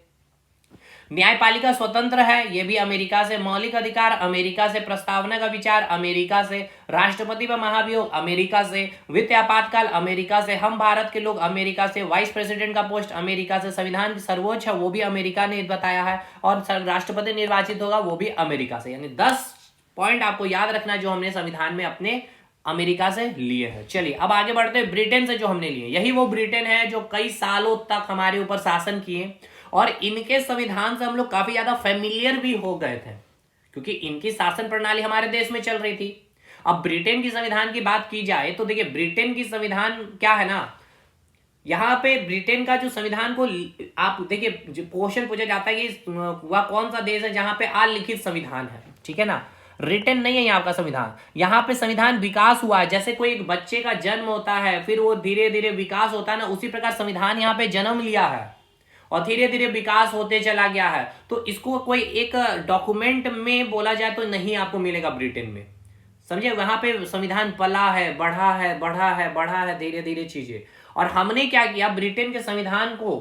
न्यायपालिका स्वतंत्र है, ये भी अमेरिका से। मौलिक अधिकार अमेरिका से। प्रस्तावना का विचार अमेरिका से। राष्ट्रपति व महाभियोग अमेरिका से। वित्त आपातकाल अमेरिका से। हम भारत के लोग अमेरिका से। वाइस प्रेसिडेंट का पोस्ट अमेरिका से। संविधान सर्वोच्च है, वो भी अमेरिका ने बताया है, और राष्ट्रपति निर्वाचित होगा वो भी अमेरिका से। यानी 10 पॉइंट आपको याद रखना जो हमने संविधान में अपने अमेरिका से लिए हैं। चलिए, अब आगे बढ़ते हैं। ब्रिटेन से जो हमने लिए, यही वो ब्रिटेन है जो कई सालों तक हमारे ऊपर शासन किए, और इनके संविधान से हम लोग काफी ज्यादा फेमिलियर भी हो गए थे, क्योंकि इनकी शासन प्रणाली हमारे देश में चल रही थी। अब ब्रिटेन की संविधान की बात की जाए तो देखिए, ब्रिटेन की संविधान क्या है ना, यहाँ पे ब्रिटेन का जो संविधान को आप देखिए, क्वेश्चन पूछा जाता है कि वह कौन सा देश है जहां पे अलिखित संविधान है, ठीक है ना, रिटन नहीं है यहाँ का संविधान। यहाँ पे संविधान विकास हुआ है, जैसे कोई एक बच्चे का जन्म होता है, फिर वो धीरे धीरे विकास होता है ना, उसी प्रकार संविधान यहाँ पे जन्म लिया है और धीरे धीरे विकास होते चला गया है। तो इसको कोई एक डॉक्यूमेंट में बोला जाए तो नहीं आपको मिलेगा ब्रिटेन में, समझे। वहां पे संविधान पला है, बढ़ा है, बढ़ा है, बढ़ा है, धीरे धीरे चीजें। और हमने क्या किया, ब्रिटेन के संविधान को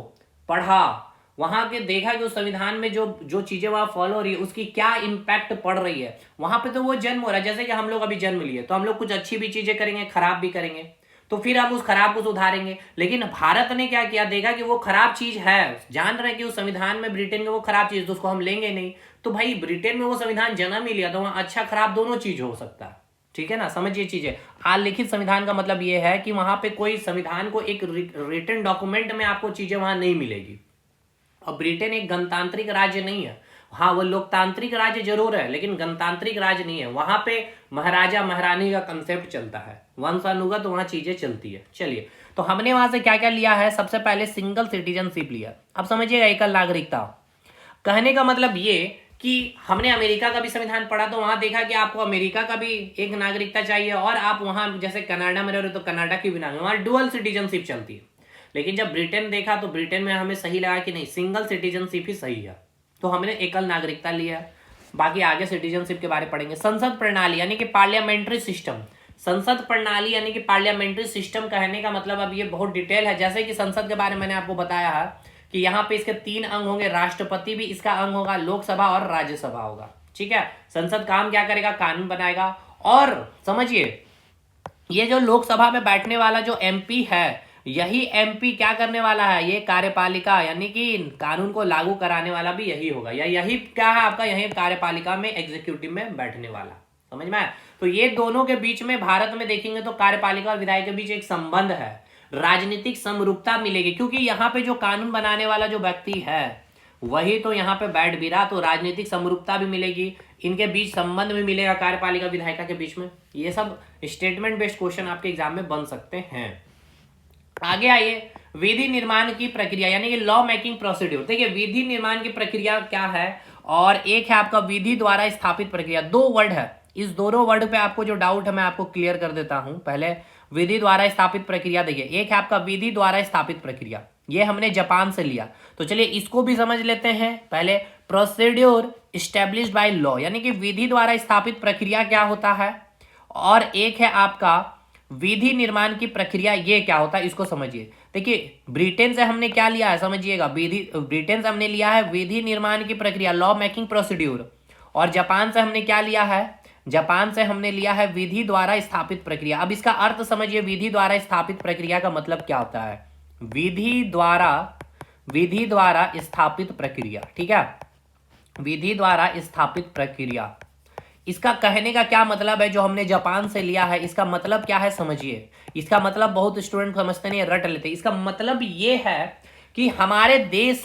पढ़ा, वहां के देखा कि उस संविधान में जो जो चीजें वहां फॉलो हो रही है उसकी क्या इंपैक्ट पड़ रही है। वहां पे तो वो जन्म हो रहा है, जैसे कि हम लोग अभी जन्म लिए तो हम लोग कुछ अच्छी भी चीजें करेंगे, खराब भी करेंगे, तो फिर हम उस खराब को सुधारेंगे। लेकिन भारत ने क्या किया, देखा कि वो खराब चीज है, जान रहे कि उस संविधान में ब्रिटेन में वो खराब चीज, तो उसको हम लेंगे नहीं। तो भाई ब्रिटेन में वो संविधान जन्म ही लिया, तो वहां अच्छा खराब दोनों चीज हो सकता है, ठीक है ना, समझिए चीजें। अलिखित संविधान का मतलब ये है कि वहां पे कोई संविधान को एक रिटन डॉक्यूमेंट में आपको चीजें वहां नहीं मिलेगी। अब ब्रिटेन एक गणतांत्रिक राज्य नहीं है, हाँ वो लोकतांत्रिक राज्य जरूर है, लेकिन गणतांत्रिक राज्य नहीं है। वहां पे महाराजा महारानी का कंसेप्ट चलता है, वंशानुगत वहां चीजें चलती है। चलिए, तो हमने वहां से क्या क्या लिया है, सबसे पहले सिंगल सिटीजनशिप लिया। अब समझिएगा, एकल नागरिकता कहने का मतलब ये कि हमने अमेरिका का भी संविधान पढ़ा, तो वहां देखा कि आपको अमेरिका का भी एक नागरिकता चाहिए, और आप वहां जैसे कनाडा में रह रहे हो तो कनाडा की भी नागरिक, वहां डुअल सिटीजनशिप चलती है। लेकिन जब ब्रिटेन देखा तो ब्रिटेन में हमें सही लगा कि नहीं, सिंगल सिटीजनशिप ही सही है, तो हमने एकल नागरिकता लिया है। बाकी आगे सिटीजनशिप के बारे में पढ़ेंगे। संसद प्रणाली यानी कि पार्लियामेंट्री सिस्टम, संसद प्रणाली यानी कि पार्लियामेंट्री सिस्टम कहने का मतलब अब ये बहुत डिटेल है। जैसे कि संसद के बारे में मैंने आपको बताया है कि यहाँ पे इसके 3 अंग होंगे, राष्ट्रपति भी इसका अंग होगा, लोकसभा और राज्यसभा होगा, ठीक है। संसद काम क्या करेगा, कानून बनाएगा। और समझिए, ये जो लोकसभा में बैठने वाला जो एमपी है, यही एमपी क्या करने वाला है, ये कार्यपालिका यानी कि कानून को लागू कराने वाला भी यही होगा, या यही क्या है आपका, यही कार्यपालिका में एग्जीक्यूटिव में बैठने वाला, समझ में आया। तो ये दोनों के बीच में भारत में देखेंगे तो कार्यपालिका और विधायक के बीच एक संबंध है, राजनीतिक समरूपता मिलेगी, क्योंकि यहाँ पे जो कानून बनाने वाला जो व्यक्ति है वही तो यहाँ पे बैठ भी रहा, तो राजनीतिक समरूपता भी मिलेगी, इनके बीच संबंध भी मिलेगा कार्यपालिका विधायिका के बीच में। ये सब स्टेटमेंट बेस्ड क्वेश्चन आपके एग्जाम में बन सकते हैं। आगे आइए, विधि निर्माण की प्रक्रिया यानी कि लॉ मेकिंग प्रोसीड्यूर। देखिए, विधि निर्माण की प्रक्रिया क्या है, और एक है आपका विधि द्वारा स्थापित प्रक्रिया। 2 वर्ड है, इस दोनों वर्ड पे आपको जो डाउट है मैं आपको क्लियर कर देता हूं। पहले विधि द्वारा स्थापित प्रक्रिया। देखिए एक है आपका विधि द्वारा स्थापित प्रक्रिया, ये हमने जापान से लिया। तो चलिए इसको भी समझ लेते हैं पहले। प्रोसीड्योर स्टैब्लिश्ड बाय लॉ, यानी कि विधि द्वारा स्थापित प्रक्रिया क्या होता है, और एक है आपका विधि निर्माण की प्रक्रिया, ये क्या होता है इसको समझिए। देखिए ब्रिटेन से हमने क्या लिया है समझिएगा, ब्रिटेन से हमने लिया है विधि निर्माण की प्रक्रिया, लॉ मेकिंग प्रोसीड्यूर। और जापान से हमने क्या लिया है, जापान से हमने लिया है विधि द्वारा स्थापित प्रक्रिया। अब इसका अर्थ समझिए, विधि द्वारा स्थापित प्रक्रिया का मतलब क्या होता है, विधि द्वारा स्थापित प्रक्रिया, ठीक है, विधि द्वारा स्थापित प्रक्रिया। इसका कहने का क्या मतलब है, जो हमने जापान से लिया है इसका मतलब क्या है समझिए। इसका मतलब बहुत स्टूडेंट समझते नहीं, रट लेते। इसका मतलब ये है कि हमारे देश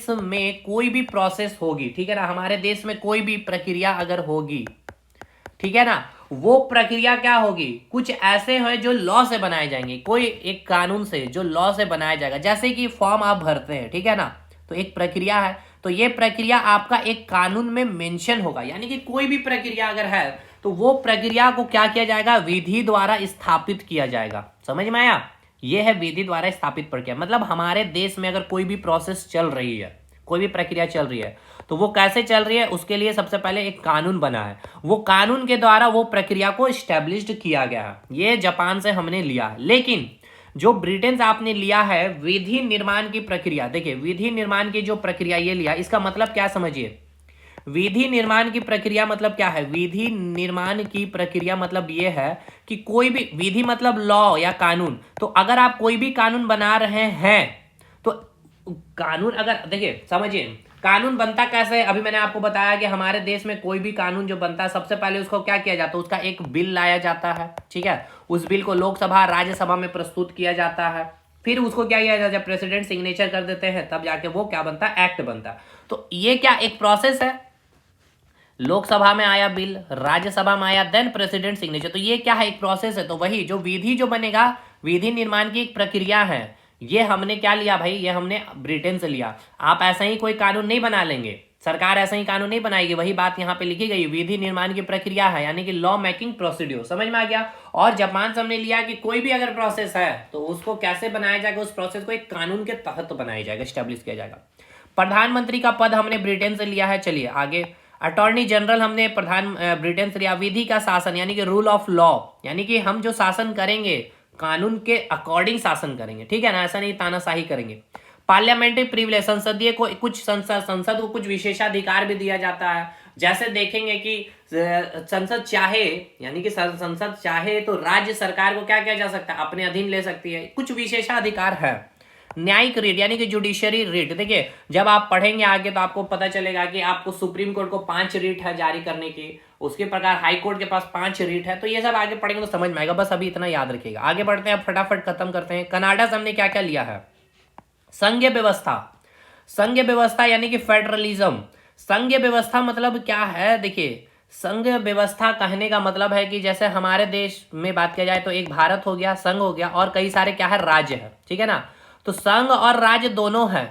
में कोई भी प्रोसेस होगी, ठीक है ना, हमारे देश में कोई भी प्रक्रिया अगर होगी, ठीक है ना, वो प्रक्रिया क्या होगी, कुछ ऐसे हैं जो लॉ से बनाए जाएंगे, कोई एक कानून से जो लॉ से बनाया जाएगा। जैसे कि फॉर्म आप भरते हैं, ठीक है ना, तो एक प्रक्रिया है, तो ये प्रक्रिया आपका एक कानून में मेंशन होगा। यानी कि कोई भी प्रक्रिया अगर है तो वो प्रक्रिया को क्या किया जाएगा, विधि द्वारा स्थापित किया जाएगा। समझ में आया, ये है विधि द्वारा स्थापित प्रक्रिया। मतलब हमारे देश में अगर कोई भी प्रोसेस चल रही है, कोई भी प्रक्रिया चल रही है, तो वो कैसे चल रही है, उसके लिए सबसे पहले एक कानून बना है, वो कानून के द्वारा वो प्रक्रिया को स्टैब्लिश्ड किया गया है। ये जापान से हमने लिया है। लेकिन जो ब्रिटेन से आपने लिया है विधि निर्माण की प्रक्रिया, देखिए विधि निर्माण की जो प्रक्रिया ये लिया, इसका मतलब क्या समझिए, विधि निर्माण की प्रक्रिया मतलब क्या है, विधि निर्माण की प्रक्रिया मतलब ये है कि कोई भी विधि मतलब लॉ या कानून, तो अगर आप कोई भी कानून बना रहे हैं तो कानून अगर, देखिए समझिए कानून बनता कैसे है। अभी मैंने आपको बताया कि हमारे देश में कोई भी कानून जो बनता है सबसे पहले उसको क्या किया जाता है, उसका एक बिल लाया जाता है, ठीक है, उस बिल को लोकसभा राज्यसभा में प्रस्तुत किया जाता है, फिर उसको क्या किया जाता है, प्रेसिडेंट सिग्नेचर कर देते हैं, तब जाके वो क्या बनता है, एक्ट बनता है। तो ये क्या एक प्रोसेस है, लोकसभा में आया बिल, राज्यसभा में आया, देन प्रेसिडेंट सिग्नेचर, तो ये क्या है, एक प्रोसेस है। तो वही जो विधि जो बनेगा, विधि निर्माण की एक प्रक्रिया है, ये हमने क्या लिया भाई, ये हमने ब्रिटेन से लिया। आप ऐसा ही कोई कानून नहीं बना लेंगे, सरकार ऐसा ही कानून नहीं बनाएगी, वही बात यहाँ पे लिखी गई, विधि निर्माण की प्रक्रिया है, यानी कि लॉ मेकिंग प्रोसीड्यूर। समझ में आ गया। और जापान से हमने लिया कि कोई भी अगर प्रोसेस है तो उसको कैसे बनाया जाएगा, उस प्रोसेस को एक कानून के तहत बनाया जाएगा, स्टैब्लिश किया जाएगा। प्रधानमंत्री का पद हमने ब्रिटेन से लिया है। चलिए आगे, अटॉर्नी जनरल हमने ब्रिटेन से लिया। विधि का शासन यानी कि रूल ऑफ लॉ, यानी कि हम जो शासन करेंगे कानून के अकॉर्डिंग शासन करेंगे, ठीक है ना, ऐसा नहीं तानाशाही करेंगे। पार्लियामेंट्री प्रिविलेज, संसदीय को कुछ संसद को कुछ विशेषाधिकार भी दिया जाता है। जैसे देखेंगे कि संसद चाहे, यानी कि संसद चाहे तो राज्य सरकार को क्या किया जा सकता है, अपने अधीन ले सकती है, कुछ विशेषाधिकार है। न्यायिक रीट यानी कि जुडिशरी रीट, देखिए जब आप पढ़ेंगे आगे तो आपको पता चलेगा कि आपको सुप्रीम कोर्ट को 5 रीट है जारी करने की, उसके प्रकार हाई कोर्ट के पास 5 रीट है। तो ये सब आगे पढ़ेंगे तो समझ में आएगा, बस अभी इतना याद रखिएगा। आगे बढ़ते हैं, फटाफट खत्म करते हैं। कनाडा से हमने क्या क्या लिया है, संघीय व्यवस्था। संघीय व्यवस्था यानी कि फेडरलिज्म। संघीय व्यवस्था मतलब क्या है, देखिए संघ व्यवस्था कहने का मतलब है कि जैसे हमारे देश में बात किया जाए तो एक भारत हो गया, संघ हो गया, और कई सारे क्या है, राज्य है, ठीक है ना। तो संघ और राज्य दोनों है।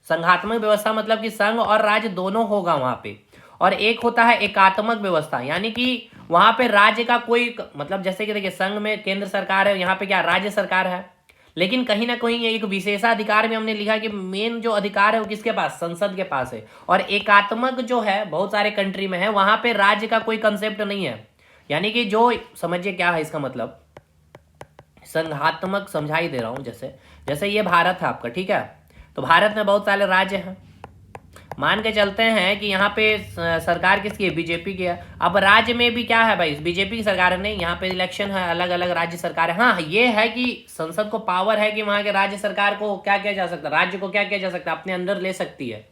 संघात्मक व्यवस्था मतलब कि संघ और राज्य दोनों होगा वहां पे। और एक होता है एकात्मक व्यवस्था, यानी कि वहां पे राज्य का कोई, मतलब जैसे कि देखिए संघ में केंद्र सरकार है, यहाँ पे क्या राज्य सरकार है, लेकिन कहीं ना कहीं एक विशेषाधिकार में हमने लिखा कि मेन जो अधिकार है वो किसके पास, संसद के पास है। और एकात्मक जो है बहुत सारे कंट्री में है, वहां पे राज्य का कोई कंसेप्ट नहीं है। यानी कि जो समझिए क्या है इसका मतलब, संघात्मक समझा ही दे रहा हूं। जैसे ये भारत है आपका, ठीक है, तो भारत में बहुत सारे राज्य हैं। मान के चलते हैं कि यहाँ पे सरकार किसकी है, बीजेपी की है। अब राज्य में भी क्या है भाई, बीजेपी की सरकार है, नहीं, यहाँ पे इलेक्शन है, अलग अलग राज्य सरकार है। हाँ ये है कि संसद को पावर है कि वहां के राज्य सरकार को क्या किया जा सकता है, राज्य को क्या किया जा सकता है, अपने अंदर ले सकती है।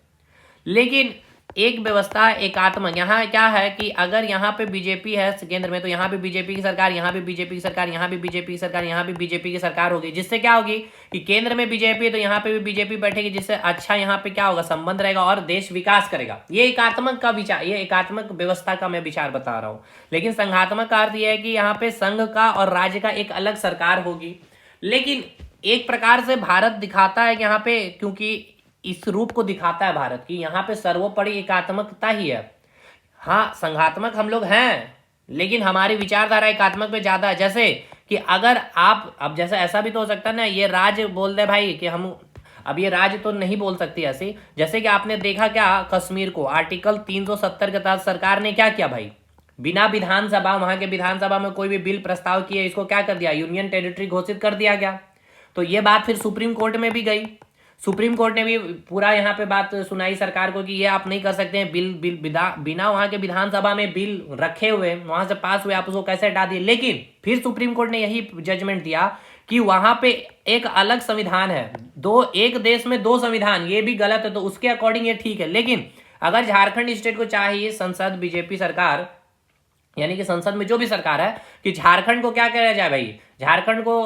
लेकिन एक व्यवस्था एकात्मक, यहाँ क्या है कि अगर यहाँ पे बीजेपी है केंद्र में तो यहाँ पे बीजेपी की सरकार, यहाँ पे बीजेपी की सरकार, यहाँ पे बीजेपी की सरकार, यहाँ पे बीजेपी की सरकार होगी, जिससे क्या होगी कि केंद्र में बीजेपी है तो यहाँ पे भी बीजेपी बैठेगी, जिससे अच्छा यहाँ पे क्या होगा, संबंध रहेगा और देश विकास करेगा। ये एकात्मक का विचार, ये एकात्मक व्यवस्था का मैं विचार बता रहा हूँ। लेकिन संघात्मक का अर्थ यह है कि यहाँ पे संघ का और राज्य का एक अलग सरकार होगी। लेकिन एक प्रकार से भारत दिखाता है कि यहाँ पे, क्योंकि इस रूप को दिखाता है भारत की, यहाँ पे सर्वोपरि एकात्मकता ही है। हाँ संघात्मक हम लोग हैं, लेकिन हमारी विचारधारा एकात्मक पे ज्यादा है। जैसे कि अगर आप, अब जैसे ऐसा भी तो हो सकता है ना, ये राज बोल दे भाई कि हम, अब ये राज तो नहीं बोल सकती ऐसी। जैसे कि आपने देखा क्या, कश्मीर को आर्टिकल 370 के तहत सरकार ने क्या किया भाई, बिना विधानसभा, वहां के विधानसभा में कोई भी बिल प्रस्ताव किए, इसको क्या कर दिया, यूनियन टेरिटरी घोषित कर दिया गया। तो ये बात फिर सुप्रीम कोर्ट में भी गई, सुप्रीम कोर्ट ने भी पूरा यहाँ पे बात सुनाई सरकार को कि ये आप नहीं कर सकते हैं, बिल बिना वहां के विधानसभा में बिल रखे हुए, वहां से पास हुए, आप उसको कैसे हटा दिए। लेकिन फिर सुप्रीम कोर्ट ने यही जजमेंट दिया कि वहां पे एक अलग संविधान है, एक देश में दो संविधान, ये भी गलत है, तो उसके अकॉर्डिंग ये ठीक है। लेकिन अगर झारखंड स्टेट को चाहिए, संसद बीजेपी सरकार, यानी कि संसद में जो भी सरकार है, कि झारखंड को क्या किया जाए भाई, झारखंड को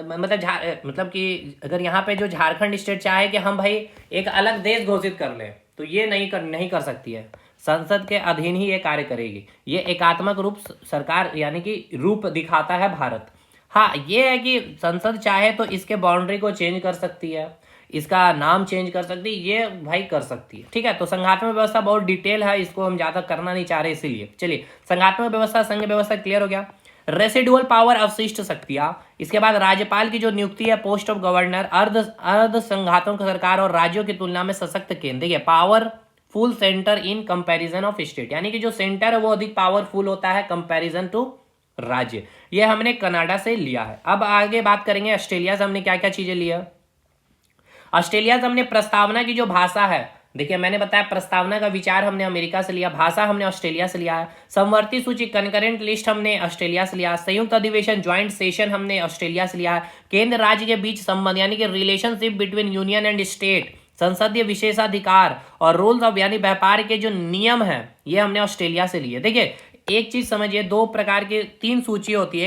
मतलब कि अगर यहाँ पे जो झारखंड स्टेट चाहे कि हम भाई एक अलग देश घोषित कर लें, तो ये नहीं कर सकती है। संसद के अधीन ही ये कार्य करेगी। ये एकात्मक रूप सरकार यानी कि रूप दिखाता है भारत। हाँ, ये है कि संसद चाहे तो इसके बाउंड्री को चेंज कर सकती है, इसका नाम चेंज कर सकती है, ये भाई कर सकती है। ठीक है, तो संघात्मक व्यवस्था बहुत डिटेल है, इसको हम ज्यादा करना नहीं चाह रहे, इसीलिए चलिए संघात्मक व्यवस्था, संघ व्यवस्था क्लियर हो गया। रेसिडुअल पावर, अवशिष्ट शक्तियां। इसके बाद राज्यपाल की जो नियुक्ति है, पोस्ट ऑफ गवर्नर, अर्ध संघात्मक सरकार और राज्यों की तुलना में सशक्त केंद्र। देखिए, powerful centre in comparison of state, यानी कि जो सेंटर है वो अधिक पावरफुल होता है कंपैरिजन टू राज्य। ये हमने कनाडा से लिया है। अब आगे बात करेंगे ऑस्ट्रेलिया से हमने क्या क्या चीजें लिया। ऑस्ट्रेलिया से हमने प्रस्तावना की जो भाषा है, देखिए मैंने बताया प्रस्तावना का विचार हमने अमेरिका से लिया, भाषा हमने ऑस्ट्रेलिया से लिया है। समवर्ती सूची, कंकरेंट लिस्ट हमने ऑस्ट्रेलिया से लिया। संयुक्त अधिवेशन, ज्वाइंट सेशन हमने ऑस्ट्रेलिया से लिया है। केंद्र राज्य के बीच संबंध यानी कि relationship between union and state, संसदीय विशेषाधिकार और रूल्स ऑफ यानी व्यापार के जो नियम है, ये हमने ऑस्ट्रेलिया से लिए। देखिए एक चीज समझिए, दो प्रकार की तीन सूची होती है,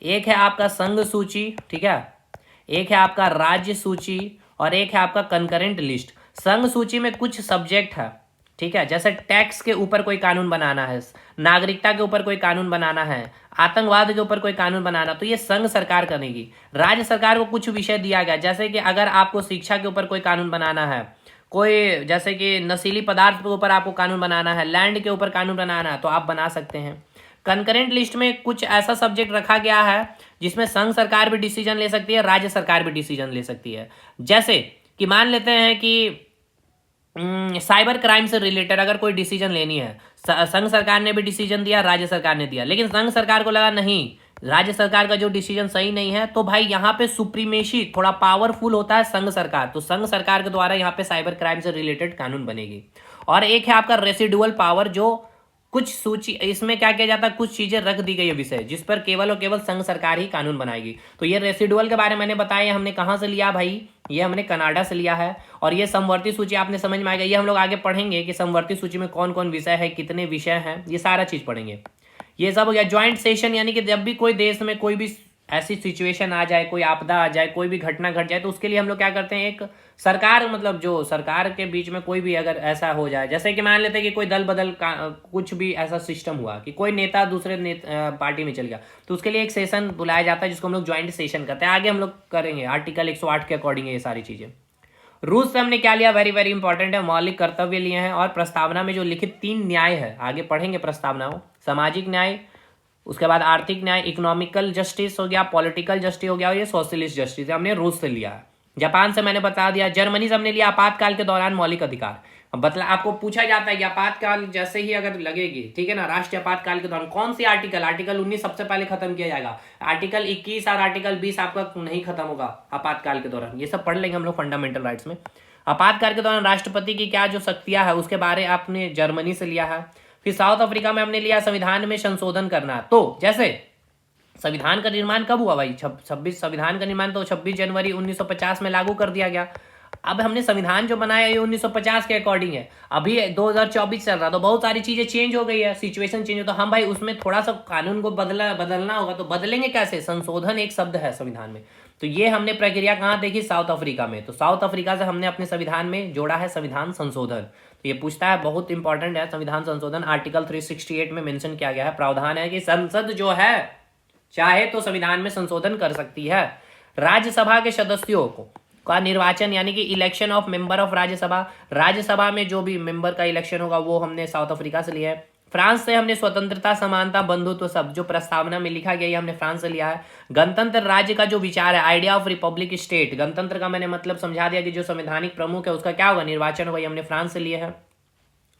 एक है आपका संघ सूची, ठीक है, एक है आपका राज्य सूची और एक है आपका कंकरेंट लिस्ट। संघ सूची में कुछ सब्जेक्ट है, ठीक है, जैसे टैक्स के ऊपर कोई कानून बनाना है, नागरिकता के ऊपर कोई कानून बनाना है, आतंकवाद के ऊपर कोई कानून बनाना, तो ये संघ सरकार करेगी। राज्य सरकार को कुछ विषय दिया गया, जैसे कि अगर आपको शिक्षा के ऊपर कोई कानून बनाना है, कोई जैसे कि नशीली पदार्थ के ऊपर आपको कानून बनाना है, लैंड के ऊपर कानून बनाना है, तो आप बना सकते हैं। कंकरेंट लिस्ट में कुछ ऐसा सब्जेक्ट रखा गया है जिसमें संघ सरकार भी डिसीजन ले सकती है, राज्य सरकार भी डिसीजन ले सकती है। जैसे कि मान लेते हैं कि साइबर क्राइम से रिलेटेड अगर कोई डिसीजन लेनी है, संघ सरकार ने भी डिसीजन दिया, राज्य सरकार ने दिया, लेकिन संघ सरकार को लगा नहीं, राज्य सरकार का जो डिसीजन सही नहीं है, तो भाई यहाँ पे सुप्रीमेशी थोड़ा पावरफुल होता है संघ सरकार, तो संघ सरकार के द्वारा यहाँ पे साइबर क्राइम से रिलेटेड कानून बनेगी। और एक है आपका रेसिडुअल पावर, जो कुछ सूची, इसमें क्या किया जाता है, कुछ चीजें रख दी गई है विषय, जिस पर केवल और केवल संघ सरकार ही कानून बनाएगी। तो ये रेसिडुअल के बारे में मैंने बताया, हमने कहां से लिया भाई, ये हमने कनाडा से लिया है। और ये समवर्ती सूची आपने समझ में आएगा, ये हम लोग आगे पढ़ेंगे कि समवर्ती सूची में कौन कौन विषय है, कितने विषय हैं, ये सारा चीज पढ़ेंगे। ये सब हो गया। ज्वाइंट सेशन यानी कि जब भी कोई देश में कोई भी ऐसी सिचुएशन आ जाए, कोई आपदा आ जाए, कोई भी घटना घट जाए, तो उसके लिए हम लोग क्या करते हैं, एक सरकार, मतलब जो सरकार के बीच में कोई भी अगर ऐसा हो जाए, जैसे कि मान लेते हैं कि कोई दल बदल का कुछ भी ऐसा सिस्टम हुआ कि कोई नेता दूसरे पार्टी में चल गया, तो उसके लिए एक सेशन बुलाया जाता है जिसको हम लोग ज्वाइंट सेशन करते हैं। आगे हम लोग करेंगे आर्टिकल 108 के अकॉर्डिंग ये सारी चीजें। रूल्स से हमने क्या लिया, वेरी वेरी इंपॉर्टेंट है, मौलिक कर्तव्य लिए हैं। और प्रस्तावना में जो लिखित 3 न्याय है, आगे पढ़ेंगे प्रस्तावना हो, सामाजिक न्याय, उसके बाद आर्थिक न्याय, इकोनॉमिकल जस्टिस हो गया, पॉलिटिकल जस्टिस हो गया, और ये सोशलिस्ट जस्टिस हमने रूस से लिया है। जापान से मैंने बता दिया, जर्मनी से हमने लिया आपातकाल के दौरान मौलिक अधिकार। अब मतलब आपको पूछा जाता है कि आपातकाल जैसे ही अगर लगेगी, ठीक है ना, राष्ट्रीय आपातकाल के दौरान कौन सी आर्टिकल 19 सबसे पहले खत्म किया जाएगा, आर्टिकल 21 और आर्टिकल 20 आपका नहीं खत्म होगा आपातकाल के दौरान। ये सब पढ़ लेंगे हम लोग फंडामेंटल राइट्स में। आपातकाल के दौरान राष्ट्रपति की क्या जो शक्तियां है उसके बारे आपने जर्मनी से लिया है। फिर साउथ अफ्रीका में हमने लिया संविधान में संशोधन करना। तो जैसे संविधान का निर्माण कब हुआ भाई, 26 संविधान का निर्माण तो 26 जनवरी 1950 में लागू कर दिया गया। अब हमने संविधान जो बनाया ये 1950 के अकॉर्डिंग है, अभी 2024 चल रहा, तो बहुत सारी चीजें चेंज हो गई है, सिचुएशन चेंज हो, तो हम भाई उसमें थोड़ा सा कानून को बदलना होगा, तो बदलेंगे कैसे, संशोधन एक शब्द है संविधान में। तो ये हमने प्रक्रिया कहाँ देखी, साउथ अफ्रीका में। तो साउथ अफ्रीका से हमने अपने संविधान में जोड़ा है संविधान संशोधन। तो ये पूछता है, बहुत इंपॉर्टेंट है संविधान संशोधन। आर्टिकल 368 में मेंशन किया गया है, प्रावधान है कि संसद जो है चाहे तो संविधान में संशोधन कर सकती है। राज्यसभा के सदस्यों का निर्वाचन यानी कि election of member of Rajya Sabha, Rajya Sabha में जो भी मेंबर का इलेक्शन होगा वो हमने साउथ अफ्रीका से लिया है। फ्रांस से हमने स्वतंत्रता, समानता, बंधुत्व सब जो प्रस्तावना में लिखा गया है हमने फ्रांस से लिया है। गणतंत्र राज्य का जो विचार है, आइडिया ऑफ रिपब्लिक स्टेट, गणतंत्र का मैंने मतलब समझा दिया कि जो संवैधानिक प्रमुख है उसका क्या होगा, निर्वाचन होगा, ये हमने फ्रांस से लिया है।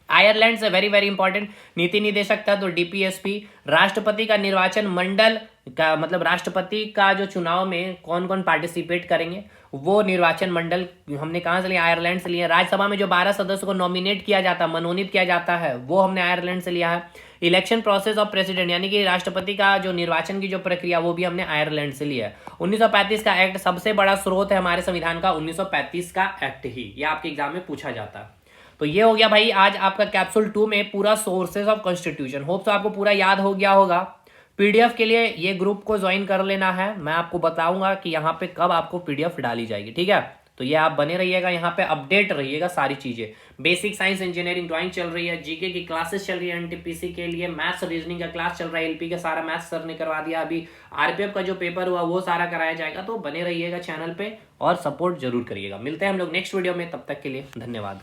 आयरलैंड से वेरी वेरी इंपॉर्टेंट, नीति निदेशक था तो डीपीएसपी। राष्ट्रपति का निर्वाचन मंडल का मतलब राष्ट्रपति का जो चुनाव में कौन कौन पार्टिसिपेट करेंगे, वो निर्वाचन मंडल हमने कहाँ से लिया, आयरलैंड से लिया। राज्यसभा में जो 12 सदस्यों को नॉमिनेट किया जाता है, मनोनीत किया जाता है, वो हमने आयरलैंड से लिया है। इलेक्शन प्रोसेस ऑफ प्रेसिडेंट यानी कि राष्ट्रपति का जो निर्वाचन की जो प्रक्रिया, वो भी हमने आयरलैंड से लिया है। 1935 का एक्ट सबसे बड़ा स्रोत है हमारे संविधान का, 1935 का एक्ट ही, ये आपके एग्जाम में पूछा जाता है। तो ये हो गया भाई आज आपका कैप्सूल 2 में पूरा सोर्सेज ऑफ कॉन्स्टिट्यूशन। होप तो आपको पूरा याद हो गया होगा। पीडीएफ के लिए ये ग्रुप को ज्वाइन कर लेना है, मैं आपको बताऊंगा कि यहाँ पे कब आपको पीडीएफ डाली जाएगी, ठीक है। तो ये आप बने रहिएगा, यहाँ पे अपडेट रहिएगा सारी चीजें। बेसिक साइंस, इंजीनियरिंग, ड्राइंग चल रही है, जीके की क्लासेस चल रही है, एनटीपीसी के लिए मैथ्स रीजनिंग का क्लास चल रहा है, एलपी का सारा मैथ्स सर ने करवा दिया, अभी आरपीएफ का जो पेपर हुआ वो सारा कराया जाएगा। तो बने रहिएगा चैनल पे और सपोर्ट जरूर करिएगा। मिलते हैं हम लोग नेक्स्ट वीडियो में, तब तक के लिए धन्यवाद।